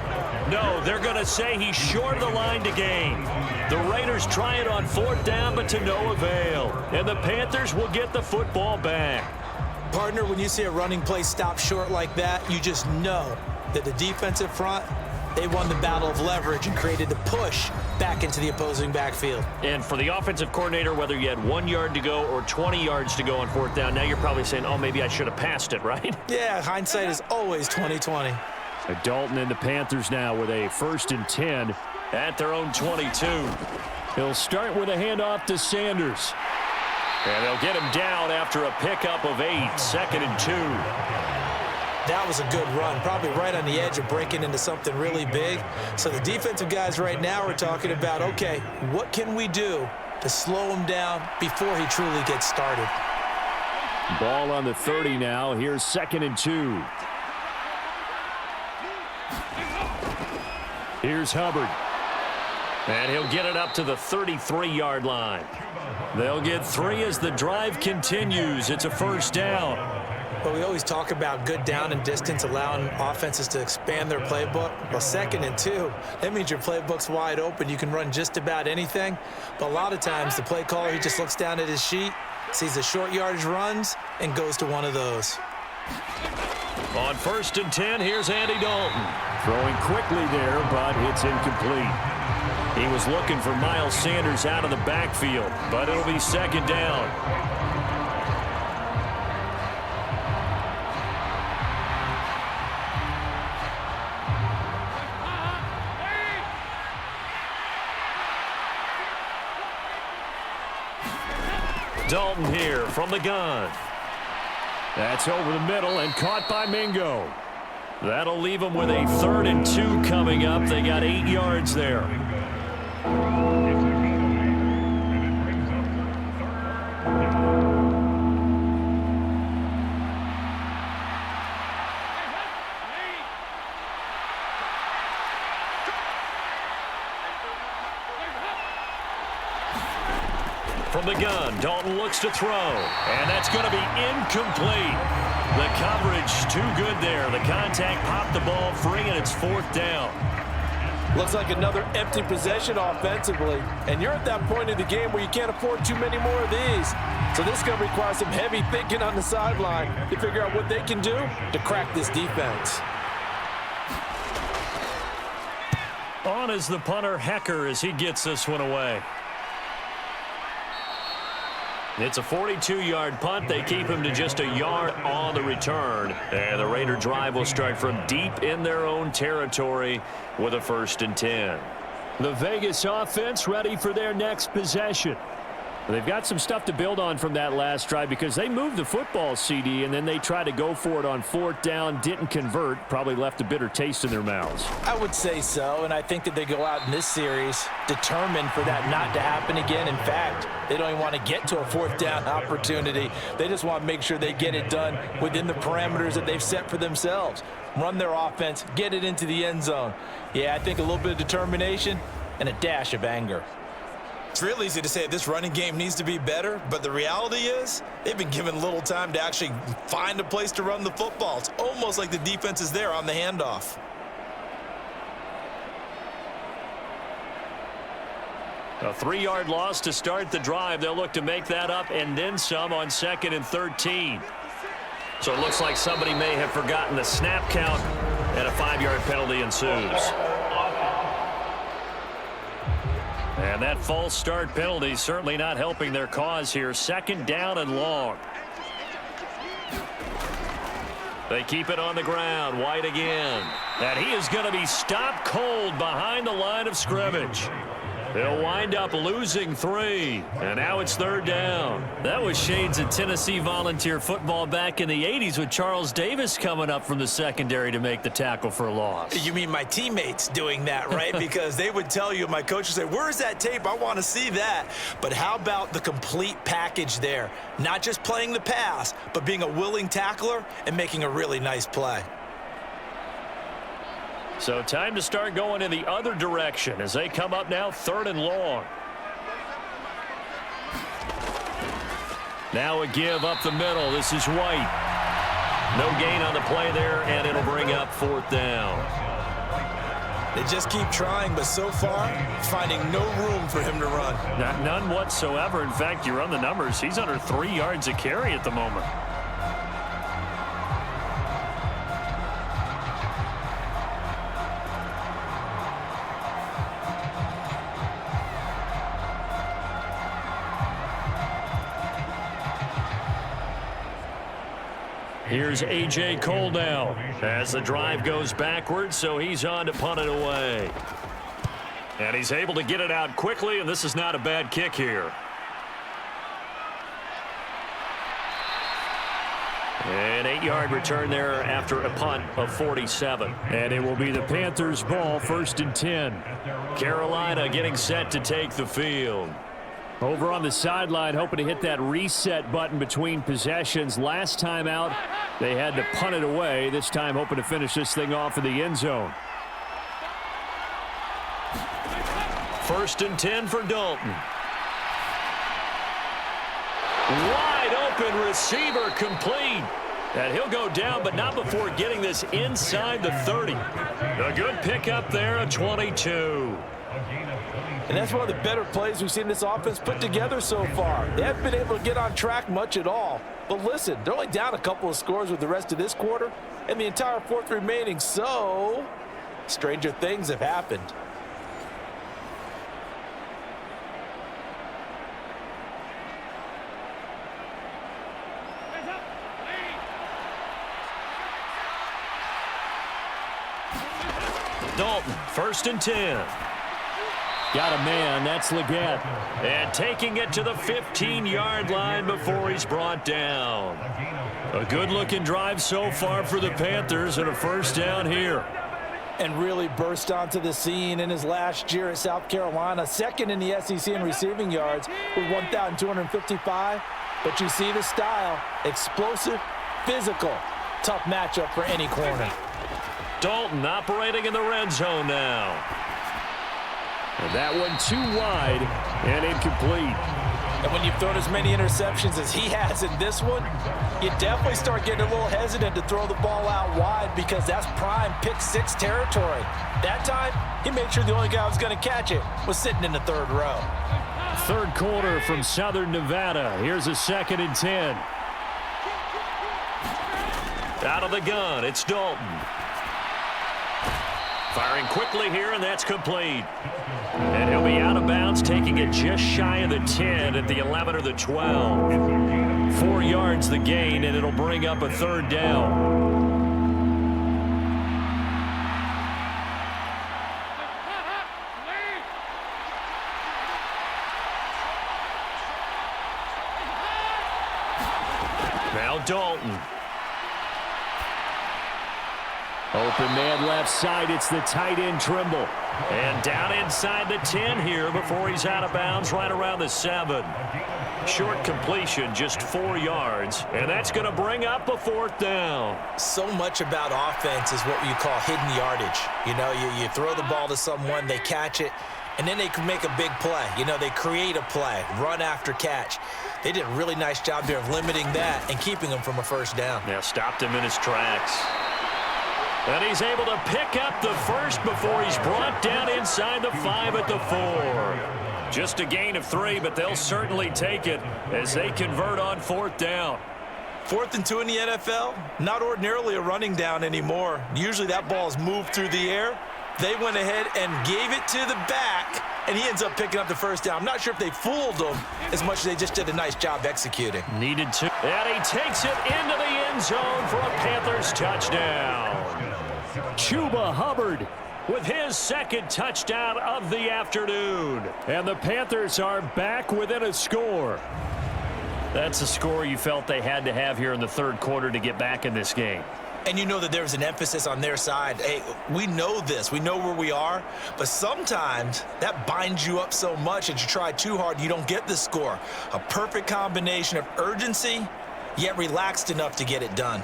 No, they're going to say he's short of the line to gain. The Raiders try it on fourth down, but to no avail. And the Panthers will get the football back. Partner, when you see a running play stop short like that, you just know that the defensive front, they won the battle of leverage and created the push back into the opposing backfield. And for the offensive coordinator, whether you had 1 yard to go or 20 yards to go on fourth down, now you're probably saying, oh, maybe I should have passed it, right? Yeah, hindsight is always 20/20. Dalton and the Panthers now with a 1st and 10 at their own 22. He'll start with a handoff to Sanders. And they'll get him down after a pickup of 8, 2nd and 2. That was a good run, probably right on the edge of breaking into something really big. So the defensive guys right now are talking about, okay, what can we do to slow him down before he truly gets started? Ball on the 30 now. Here's 2nd and 2. Here's Hubbard. And he'll get it up to the 33-yard line. They'll get 3 as the drive continues. It's a first down. But we always talk about good down and distance, allowing offenses to expand their playbook. Well, 2nd and 2, that means your playbook's wide open. You can run just about anything. But a lot of times, the play caller, he just looks down at his sheet, sees the short yardage runs, and goes to one of those. On 1st and 10, here's Andy Dalton. Throwing quickly there, but it's incomplete. He was looking for Miles Sanders out of the backfield, but it'll be 2nd down. Dalton here from the gun. That's over the middle and caught by Mingo. That'll leave them with a 3rd and 2 coming up. They got 8 yards there. From the gun, Dalton looks to throw, and that's going to be incomplete. The coverage too good there. The contact popped the ball free, and it's 4th down. Looks like another empty possession offensively, and you're at that point in the game where you can't afford too many more of these. So this is going to require some heavy thinking on the sideline to figure out what they can do to crack this defense. On is the punter, Hecker, as he gets this one away. It's a 42-yard punt. They keep him to just a yard on the return. And the Raider drive will start from deep in their own territory with a 1st and 10. The Vegas offense ready for their next possession. They've got some stuff to build on from that last drive because they moved the football, CD, and then they tried to go for it on 4th down, didn't convert, probably left a bitter taste in their mouths. I would say so, and I think that they go out in this series determined for that not to happen again. In fact, they don't even want to get to a 4th down opportunity. They just want to make sure they get it done within the parameters that they've set for themselves. Run their offense, get it into the end zone. Yeah, I think a little bit of determination and a dash of anger. It's real easy to say this running game needs to be better, but the reality is they've been given little time to actually find a place to run the football. It's almost like the defense is there on the handoff. A 3-yard loss to start the drive. They'll look to make that up and then some on 2nd and 13. So it looks like somebody may have forgotten the snap count, and a 5-yard penalty ensues. And And that false start penalty certainly not helping their cause here. 2nd down and long. They keep it on the ground. White again. And he is going to be stopped cold behind the line of scrimmage. They'll wind up losing 3. And now it's 3rd down. That was shades of Tennessee volunteer football back in the 80s with Charles Davis coming up from the secondary to make the tackle for a loss. You mean my teammates doing that, right? Because they would tell you, my coach would say, where's that tape? I want to see that. But how about the complete package there? Not just playing the pass, but being a willing tackler and making a really nice play. So time to start going in the other direction as they come up now 3rd and long. Now a give up the middle. This is White. No gain on the play there, and it'll bring up 4th down. They just keep trying, but so far, finding no room for him to run. None whatsoever. In fact, you run the numbers. He's under 3 yards a carry at the moment. Here's A.J. Cole now as the drive goes backwards, so he's on to punt it away. And he's able to get it out quickly, and this is not a bad kick here. An 8-yard return there after a punt of 47. And it will be the Panthers' ball, 1st and 10. Carolina getting set to take the field. Over on the sideline, hoping to hit that reset button between possessions. Last time out, they had to punt it away. This time, hoping to finish this thing off in the end zone. 1st and 10 for Dalton. Wide open receiver complete. And he'll go down, but not before getting this inside the 30. A good pickup there, a 22. And that's one of the better plays we've seen this offense put together so far. They haven't been able to get on track much at all. But listen, they're only down a couple of scores with the rest of this quarter and the entire 4th remaining. So, stranger things have happened. Dalton, 1st and 10. Got a man, that's Leggett. And taking it to the 15-yard line before he's brought down. A good-looking drive so far for the Panthers and a 1st down here. And really burst onto the scene in his last year at South Carolina. 2nd in the SEC in receiving yards with 1,255. But you see the style, explosive, physical. Tough matchup for any corner. Dalton operating in the red zone now. And that one too wide and incomplete. And when you've thrown as many interceptions as he has in this one, you definitely start getting a little hesitant to throw the ball out wide because that's prime pick 6 territory. That time, he made sure the only guy who was going to catch it was sitting in the 3rd row. 3rd quarter from Southern Nevada. Here's a 2nd and 10. Out of the gun, it's Dalton. Firing quickly here, and that's complete. And he'll be out of bounds, taking it just shy of the 10 at the 11 or the 12. 4 yards the gain, and it'll bring up a 3rd down. Now Dalton. Open man left side. It's the tight end Trimble. And down inside the 10 here before he's out of bounds right around the 7. Short completion, just 4 yards. And that's going to bring up a 4th down. So much about offense is what you call hidden yardage. You know, you throw the ball to someone, they catch it, and then they can make a big play. You know, they create a play, run after catch. They did a really nice job there of limiting that and keeping him from a 1st down. Yeah, stopped him in his tracks. And he's able to pick up the 1st before he's brought down inside the 5 at the 4. Just a gain of 3, but they'll certainly take it as they convert on 4th down. 4th and 2 in the NFL, not ordinarily a running down anymore. Usually that ball is moved through the air. They went ahead and gave it to the back and he ends up picking up the first down. I'm not sure if they fooled him as much as they just did a nice job executing. Needed to. And he takes it into the end zone for a Panthers touchdown. Chuba Hubbard with his second touchdown of the afternoon. And the Panthers are back within a score. That's a score you felt they had to have here in the third quarter to get back in this game. And you know that there's an emphasis on their side. Hey, we know this. We know where we are. But sometimes that binds you up so much that you try too hard, you don't get the score. A perfect combination of urgency, yet relaxed enough to get it done.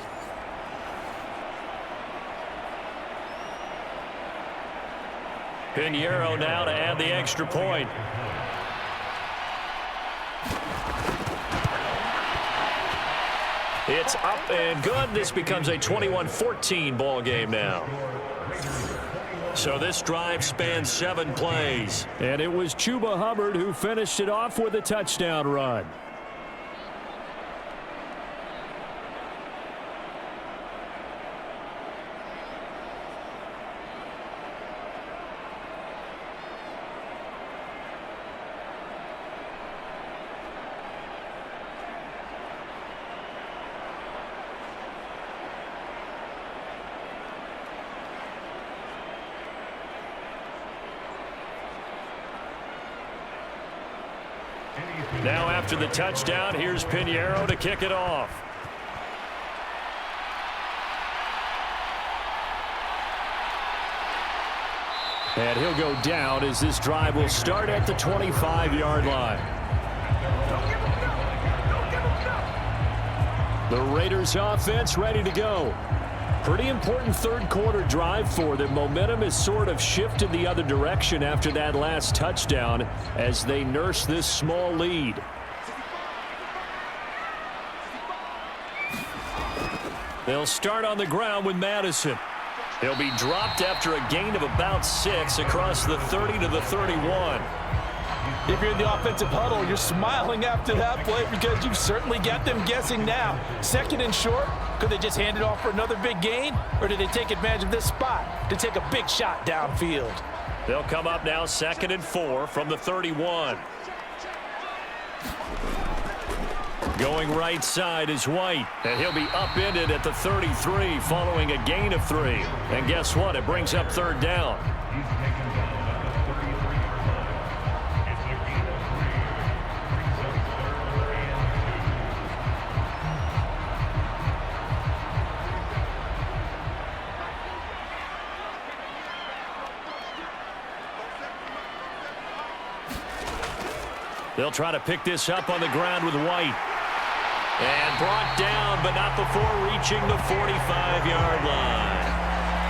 Pinheiro now to add the extra point. It's up and good. This becomes a 21-14 ball game now. So this drive spans 7 plays. And it was Chuba Hubbard who finished it off with a touchdown run. Now after the touchdown, here's Pinheiro to kick it off. And he'll go down as this drive will start at the 25-yard line. The Raiders offense ready to go. Pretty important third quarter drive for them. Momentum has sort of shifted the other direction after that last touchdown as they nurse this small lead. They'll start on the ground with Madison. He'll be dropped after a gain of about 6 across the 30 to the 31. If you're in the offensive huddle, you're smiling after that play because you've certainly got them guessing now. Second and short, could they just hand it off for another big gain? Or did they take advantage of this spot to take a big shot downfield? They'll come up now 2nd and 4 from the 31. Going right side is White, and he'll be upended at the 33 following a gain of 3. And guess what? It brings up 3rd down. They'll try to pick this up on the ground with White. And brought down, but not before reaching the 45-yard line.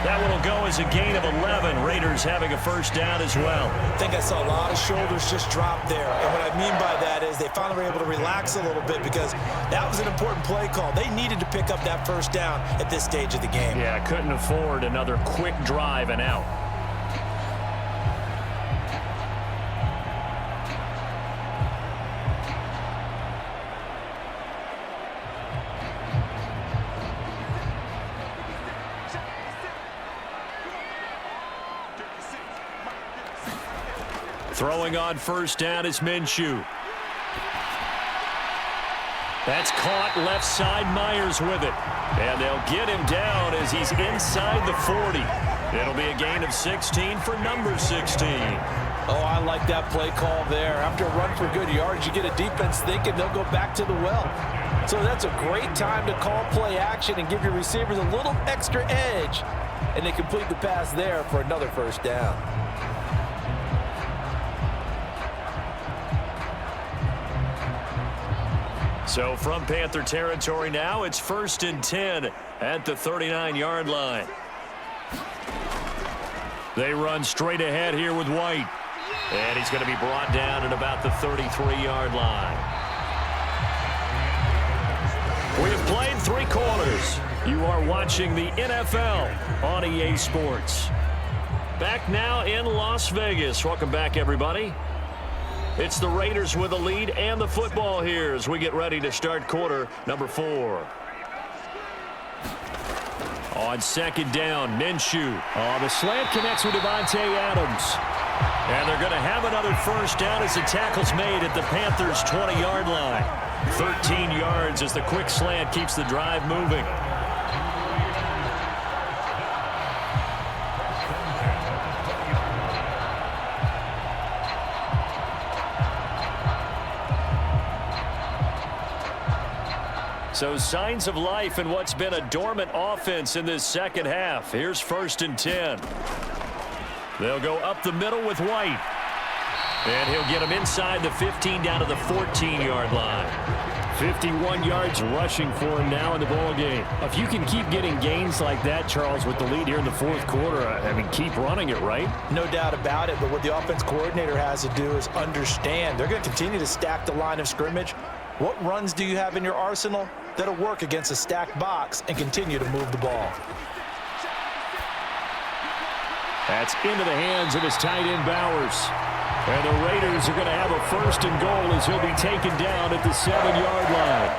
That one will go as a gain of 11. Raiders having a first down as well. I think I saw a lot of shoulders just drop there. And what I mean by that is they finally were able to relax a little bit because that was an important play call. They needed to pick up that first down at this stage of the game. Yeah, couldn't afford another quick drive and out. Throwing on first down is Minshew. That's caught left side. Myers with it. And they'll get him down as he's inside the 40. It'll be a gain of 16 for number 16. Oh, I like that play call there. After a run for good yards, you get a defense thinking they'll go back to the well. So that's a great time to call play action and give your receivers a little extra edge. And they complete the pass there for another first down. So from Panther territory now, it's 1st and 10 at the 39-yard line. They run straight ahead here with White. And he's going to be brought down at about the 33-yard line. We have played 3 quarters. You are watching the NFL on EA Sports. Back now in Las Vegas. Welcome back, everybody. It's the Raiders with a lead and the football here as we get ready to start quarter number 4. On 2nd down, Minshew. Oh, the slant connects with Devontae Adams. And they're going to have another first down as the tackle's made at the Panthers' 20-yard line. 13 yards as the quick slant keeps the drive moving. So signs of life in what's been a dormant offense in this second half. Here's 1st and 10. They'll go up the middle with White. And he'll get him inside the 15 down to the 14-yard line. 51 yards rushing for him now in the ball game. If you can keep getting gains like that, Charles, with the lead here in the fourth quarter, I mean, keep running it, right? No doubt about it, but what the offense coordinator has to do is understand they're going to continue to stack the line of scrimmage. What runs do you have in your arsenal that'll work against a stacked box and continue to move the ball? That's into the hands of his tight end, Bowers. And the Raiders are going to have a 1st and goal as he'll be taken down at the 7-yard line.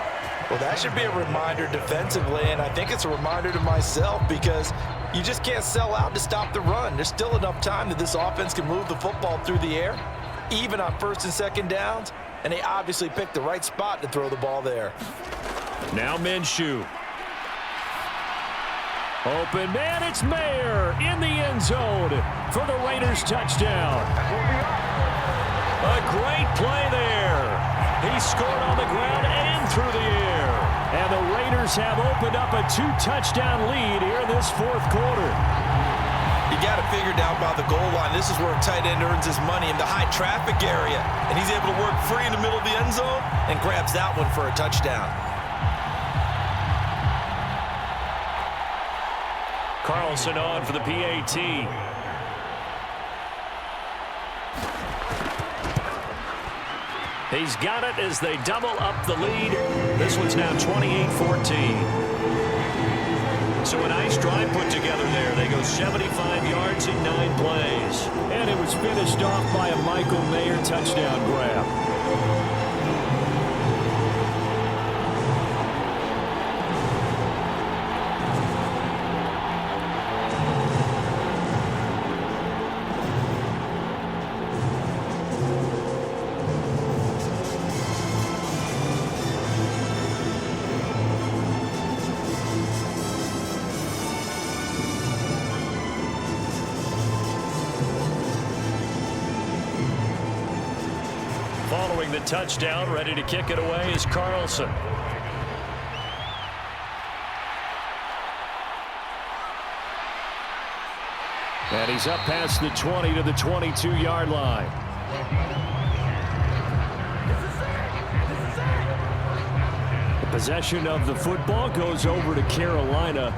Well, that should be a reminder defensively, and I think it's a reminder to myself because you just can't sell out to stop the run. There's still enough time that this offense can move the football through the air, even on 1st and 2nd downs, and they obviously picked the right spot to throw the ball there. Now Minshew. Open man, it's Mayer in the end zone for the Raiders touchdown. A great play there. He scored on the ground and through the air. And the Raiders have opened up a 2-touchdown lead here in this fourth quarter. You got to figure down by the goal line. This is where a tight end earns his money in the high traffic area. And he's able to work free in the middle of the end zone and grabs that one for a touchdown. Carlson on for the PAT. He's got it as they double up the lead. This one's now 28-14. So a nice drive put together there. They go 75 yards in 9 plays. And it was finished off by a Michael Mayer touchdown grab. Following the touchdown, ready to kick it away is Carlson. And he's up past the 20 to the 22-yard line. The possession of the football goes over to Carolina.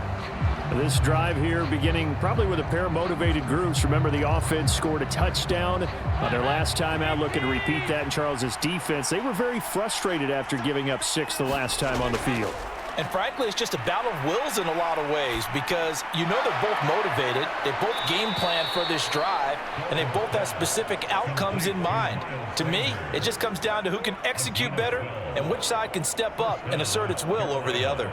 This drive here beginning probably with a pair of motivated groups. Remember, the offense scored a touchdown on their last time out, looking to repeat that in Charles's defense. They were very frustrated after giving up 6 the last time on the field. And frankly, it's just a battle of wills in a lot of ways because you know they're both motivated, they both game plan for this drive, and they both have specific outcomes in mind. To me, it just comes down to who can execute better and which side can step up and assert its will over the other.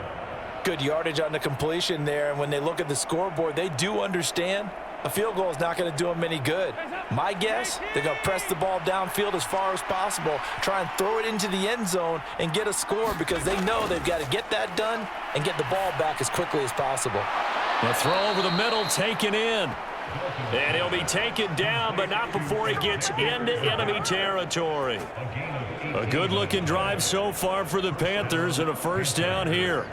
Good yardage on the completion there, and when they look at the scoreboard, they do understand a field goal is not going to do them any good. My guess, they're going to press the ball downfield as far as possible, try and throw it into the end zone and get a score because they know they've got to get that done and get the ball back as quickly as possible. The throw over the middle taken in. And he'll be taken down, but not before he gets into enemy territory. A good-looking drive so far for the Panthers and a first down here.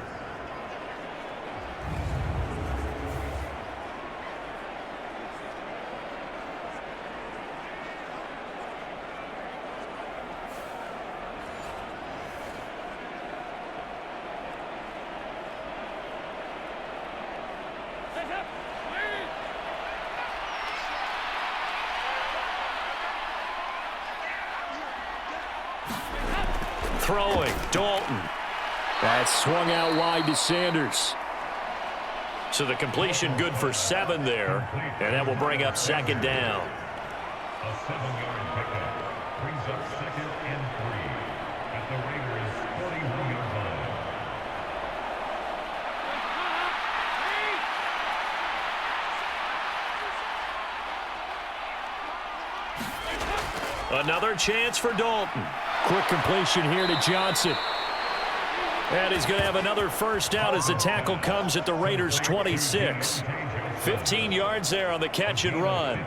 Throwing, Dalton. That's swung out wide to Sanders. So the completion good for 7 there, and that will bring up second down. A 7-yard pickup brings up 2nd and 3 at the Raiders' 41-yard line. Another chance for Dalton. Quick completion here to Johnson. And he's going to have another first down as the tackle comes at the Raiders' 26. 15 yards there on the catch and run.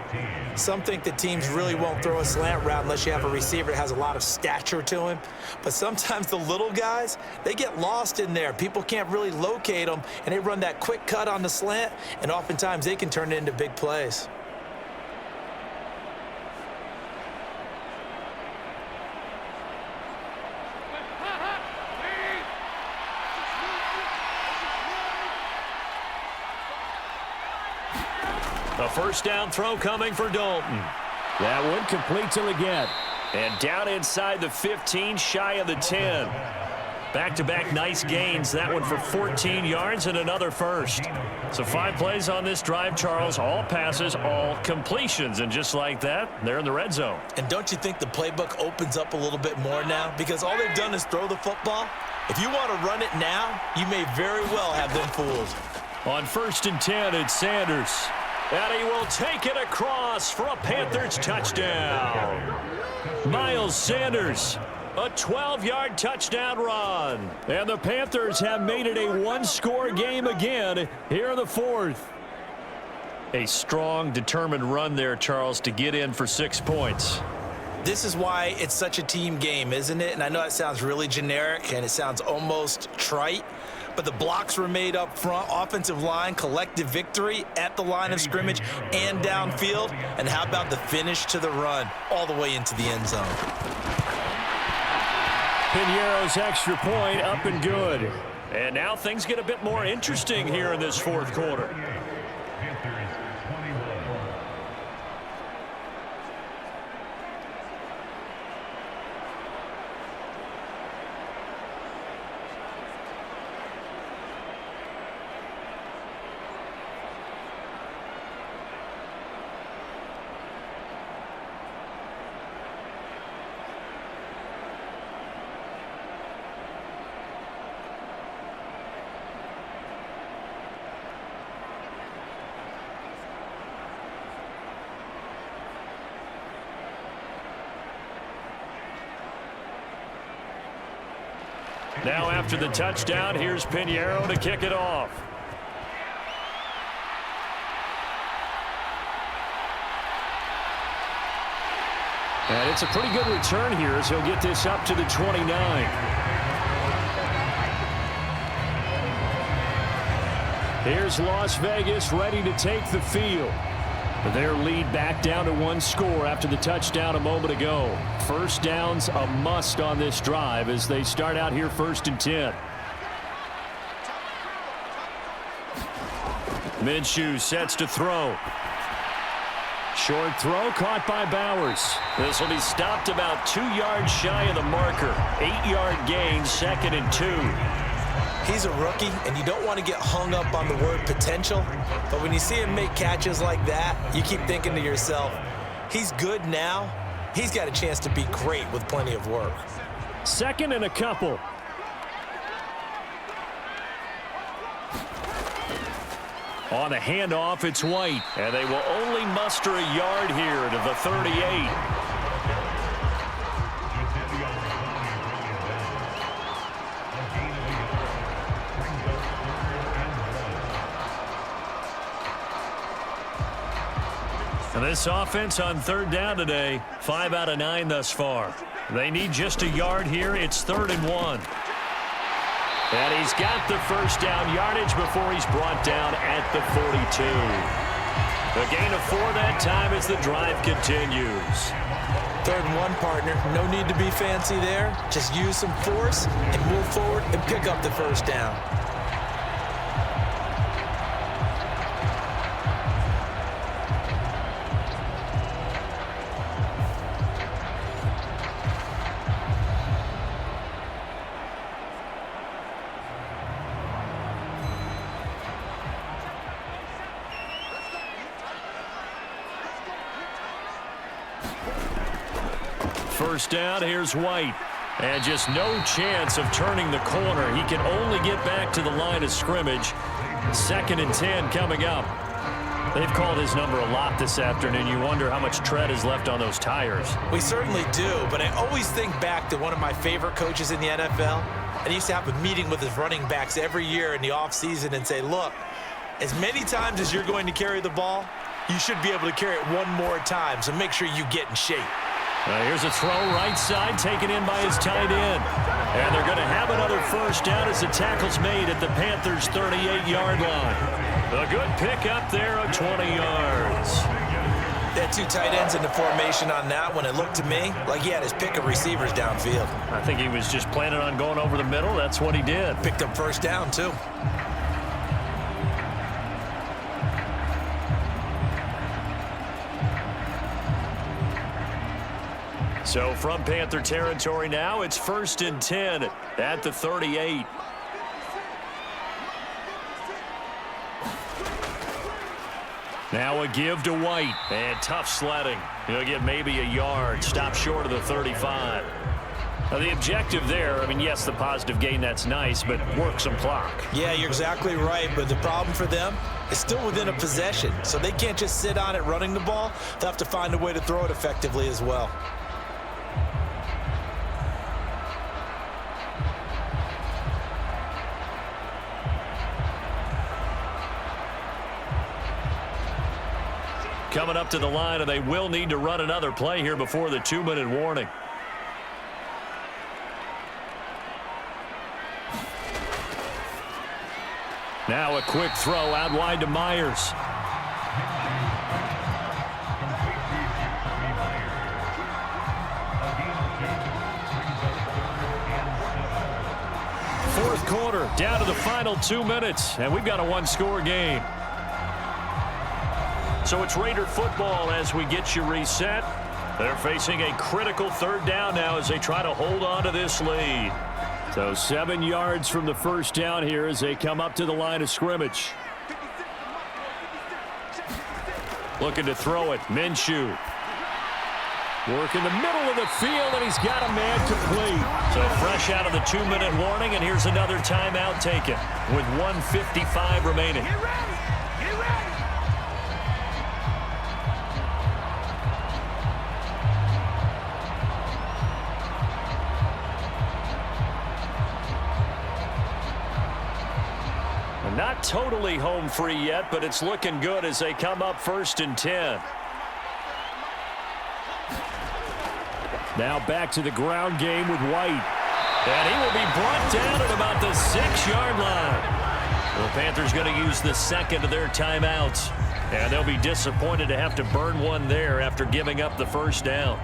Some think that teams really won't throw a slant route unless you have a receiver that has a lot of stature to him. But sometimes the little guys, they get lost in there. People can't really locate them, and they run that quick cut on the slant, and oftentimes they can turn it into big plays. A first down throw coming for Dalton. That one complete till again. And down inside the 15, shy of the 10. Back-to-back nice gains. That one for 14 yards and another first. So 5 plays on this drive, Charles. All passes, all completions. And just like that, they're in the red zone. And don't you think the playbook opens up a little bit more now? Because all they've done is throw the football. If you want to run it now, you may very well have them fooled. On 1st and 10, it's Sanders. And he will take it across for a Panthers touchdown. Miles Sanders, a 12-yard touchdown run. And the Panthers have made it a one-score game again here in the 4th. A strong, determined run there, Charles, to get in for 6 points. This is why it's such a team game, isn't it? And I know it sounds really generic and it sounds almost trite, but the blocks were made up front, offensive line, collective victory at the line of scrimmage and downfield. And how about the finish to the run all the way into the end zone? Piñeiro's extra point up and good. And now things get a bit more interesting here in this 4th quarter. Now after the touchdown, here's Piñeiro to kick it off. And it's a pretty good return here as he'll get this up to the 29. Here's Las Vegas ready to take the field. Their lead back down to 1 score after the touchdown a moment ago. First down's a must on this drive as they start out here 1st and 10. Minshew sets to throw. Short throw caught by Bowers. This will be stopped about 2 yards shy of the marker. 8-yard gain, 2nd and 2. He's a rookie, and you don't want to get hung up on the word potential. But when you see him make catches like that, you keep thinking to yourself, he's good now. He's got a chance to be great with plenty of work. 2nd and a couple. On the handoff, it's White. And they will only muster a yard here to the 38. And this offense on 3rd down today, 5 out of 9 thus far. They need just a yard here. It's 3rd and 1. And he's got the first down yardage before he's brought down at the 42. A gain of 4 that time as the drive continues. 3rd and 1, partner. No need to be fancy there. Just use some force and move forward and pick up the first down. First down, here's White. And just no chance of turning the corner. He can only get back to the line of scrimmage. 2nd and 10 coming up. They've called his number a lot this afternoon. You wonder how much tread is left on those tires. We certainly do, but I always think back to one of my favorite coaches in the NFL. And he used to have a meeting with his running backs every year in the offseason and say, look, as many times as you're going to carry the ball, you should be able to carry it one more time, so make sure you get in shape. Here's a throw right side taken in by his tight end. And they're going to have another first down as the tackle's made at the Panthers' 38-yard line. A good pick up there of 20 yards. They had two tight ends in the formation on that one. It looked to me like he had his pick of receivers downfield. I think he was just planning on going over the middle. That's what he did. Picked up first down, too. So from Panther territory now, it's 1st and 10 at the 38. Now a give to White, and tough sledding. He'll get maybe a yard, stop short of the 35. Now the objective there, I mean, yes, the positive gain, that's nice, but work some clock. Yeah, you're exactly right, but the problem for them is still within a possession, so they can't just sit on it running the ball. They'll have to find a way to throw it effectively as well. Coming up to the line, and they will need to run another play here before the 2-minute warning. Now a quick throw out wide to Myers. Fourth quarter, down to the final 2 minutes, and we've got a one-score game. So it's Raider football as we get you reset. They're facing a critical third down now as they try to hold on to this lead. So 7 yards from the first down here as they come up to the line of scrimmage. Looking to throw it, Minshew. Work in the middle of the field, and he's got a man complete. So fresh out of the 2-minute warning, and here's another timeout taken with 1:55 remaining. Get ready! Get ready! Not totally home free yet, but it's looking good as they come up 1st and 10. Now back to the ground game with White. And he will be brought down at about the 6-yard line. The Panthers going to use the second of their timeouts. And they'll be disappointed to have to burn one there after giving up the first down.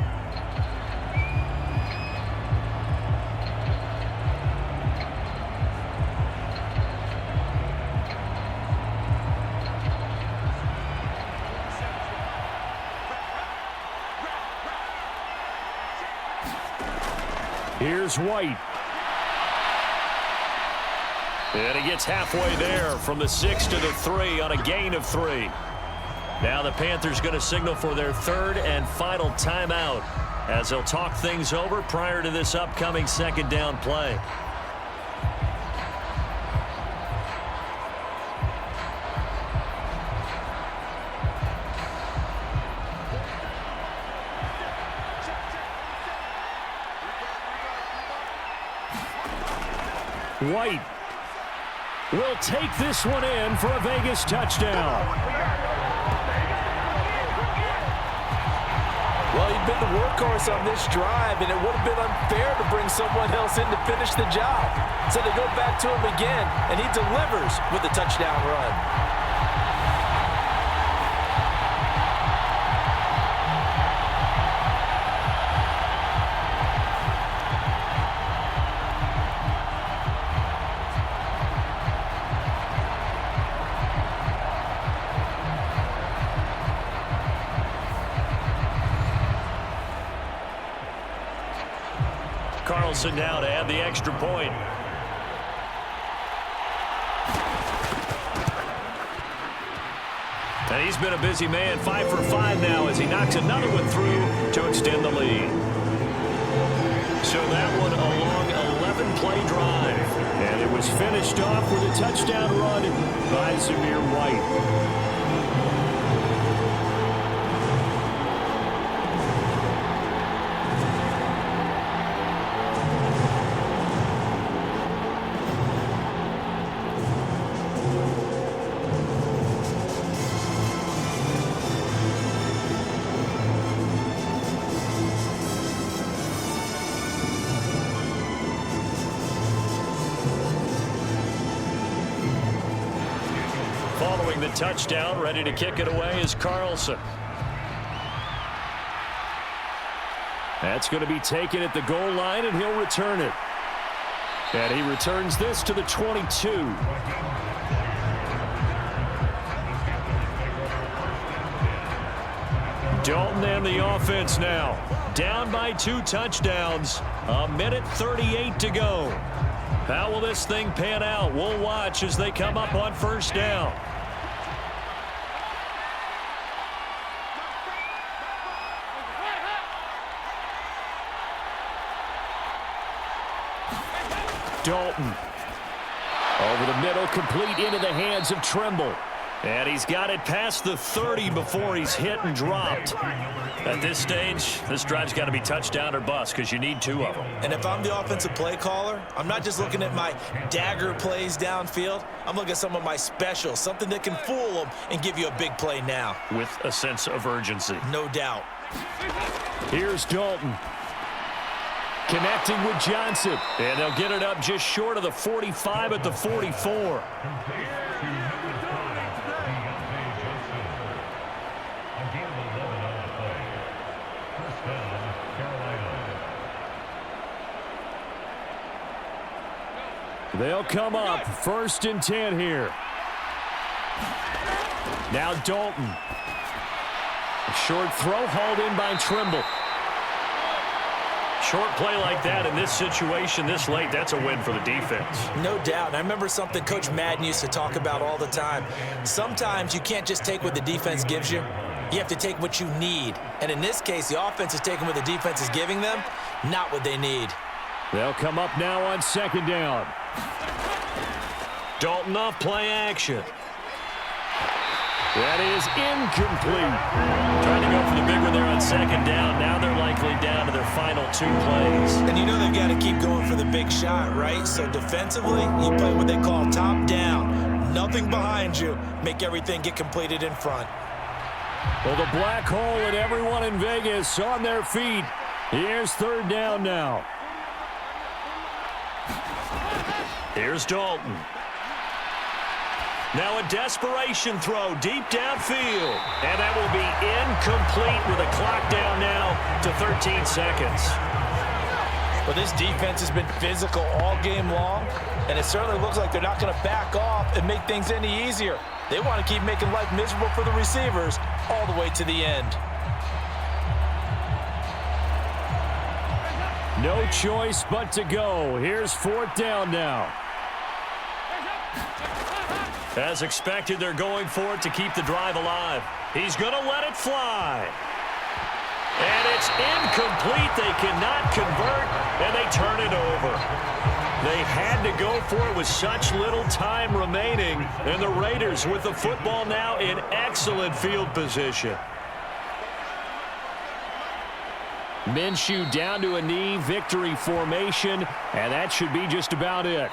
Here's White. And he gets halfway there from the 6 to the 3 on a gain of 3. Now the Panthers going to signal for their third and final timeout as they'll talk things over prior to this upcoming second down play. White will take this one in for a Vegas touchdown. Well, he'd been the workhorse on this drive, and it would have been unfair to bring someone else in to finish the job. So they go back to him again, and he delivers with a touchdown run. Carlson now to add the extra point. And he's been a busy man, 5 for 5 now as he knocks another one through to extend the lead. So that one a long 11-play drive. And it was finished off with a touchdown run by Zamir White. following the touchdown. Ready to kick it away is Carlson. That's going to be taken at the goal line, and he'll return it. And he returns this to the 22. Dalton and the offense now. Down by 2 touchdowns. 1:38 to go. How will this thing pan out? We'll watch as they come up on first down. Dalton. Over the middle, complete into the hands of Trimble. And he's got it past the 30 before he's hit and dropped. At this stage, this drive's got to be touchdown or bust because you need 2 of them. And if I'm the offensive play caller, I'm not just looking at my dagger plays downfield. I'm looking at some of my specials, something that can fool them and give you a big play now. With a sense of urgency. No doubt. Here's Dalton. Connecting with Johnson. And they'll get it up just short of the 45 at the 44. They'll come up 1st and 10 here. Now Dalton. A short throw hauled in by Trimble. Short play like that in this situation this late, that's a win for the defense. No doubt. And I remember something Coach Madden used to talk about all the time. Sometimes you can't just take what the defense gives you. You have to take what you need. And in this case, the offense is taking what the defense is giving them, not what they need. They'll come up now on 2nd down. Dalton off play action. That is incomplete. Trying to go for the big one there on 2nd down. Now they're likely down to their final 2 plays. And you know they've got to keep going for the big shot, right? So defensively, you play what they call top down. Nothing behind you. Make everything get completed in front. Well, the black hole and everyone in Vegas on their feet. Here's 3rd down now. Here's Dalton. Now a desperation throw deep downfield. And that will be incomplete with a clock down now to 13 seconds. Well, this defense has been physical all game long, and it certainly looks like they're not going to back off and make things any easier. They want to keep making life miserable for the receivers all the way to the end. No choice but to go. Here's 4th down now. As expected, they're going for it to keep the drive alive. He's going to let it fly. And it's incomplete. They cannot convert, and they turn it over. They had to go for it with such little time remaining, and the Raiders with the football now in excellent field position. Minshew down to a knee, victory formation, and that should be just about it.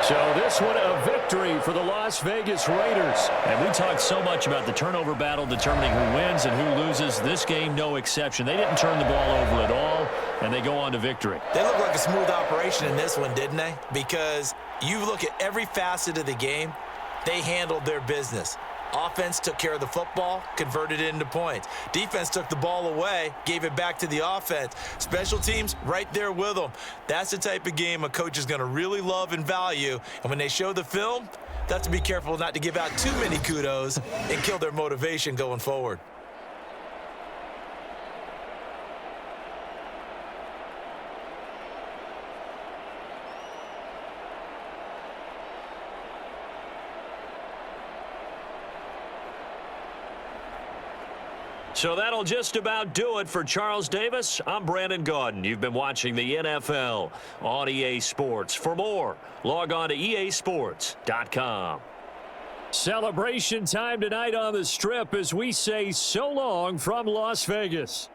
So this one a victory for the Las Vegas Raiders. And we talked so much about the turnover battle determining who wins and who loses. This game, no exception. They didn't turn the ball over at all, and they go on to victory. They look like a smooth operation in this one, didn't they? Because you look at every facet of the game, they handled their business. Offense took care of the football, converted it into points. Defense took the ball away, gave it back to the offense. Special teams right there with them. That's the type of game a coach is going to really love and value. And when they show the film, they have to be careful not to give out too many kudos and kill their motivation going forward. So that'll just about do it for Charles Davis. I'm Brandon Gaudin. You've been watching the NFL on EA Sports. For more, log on to easports.com. Celebration time tonight on the Strip as we say so long from Las Vegas.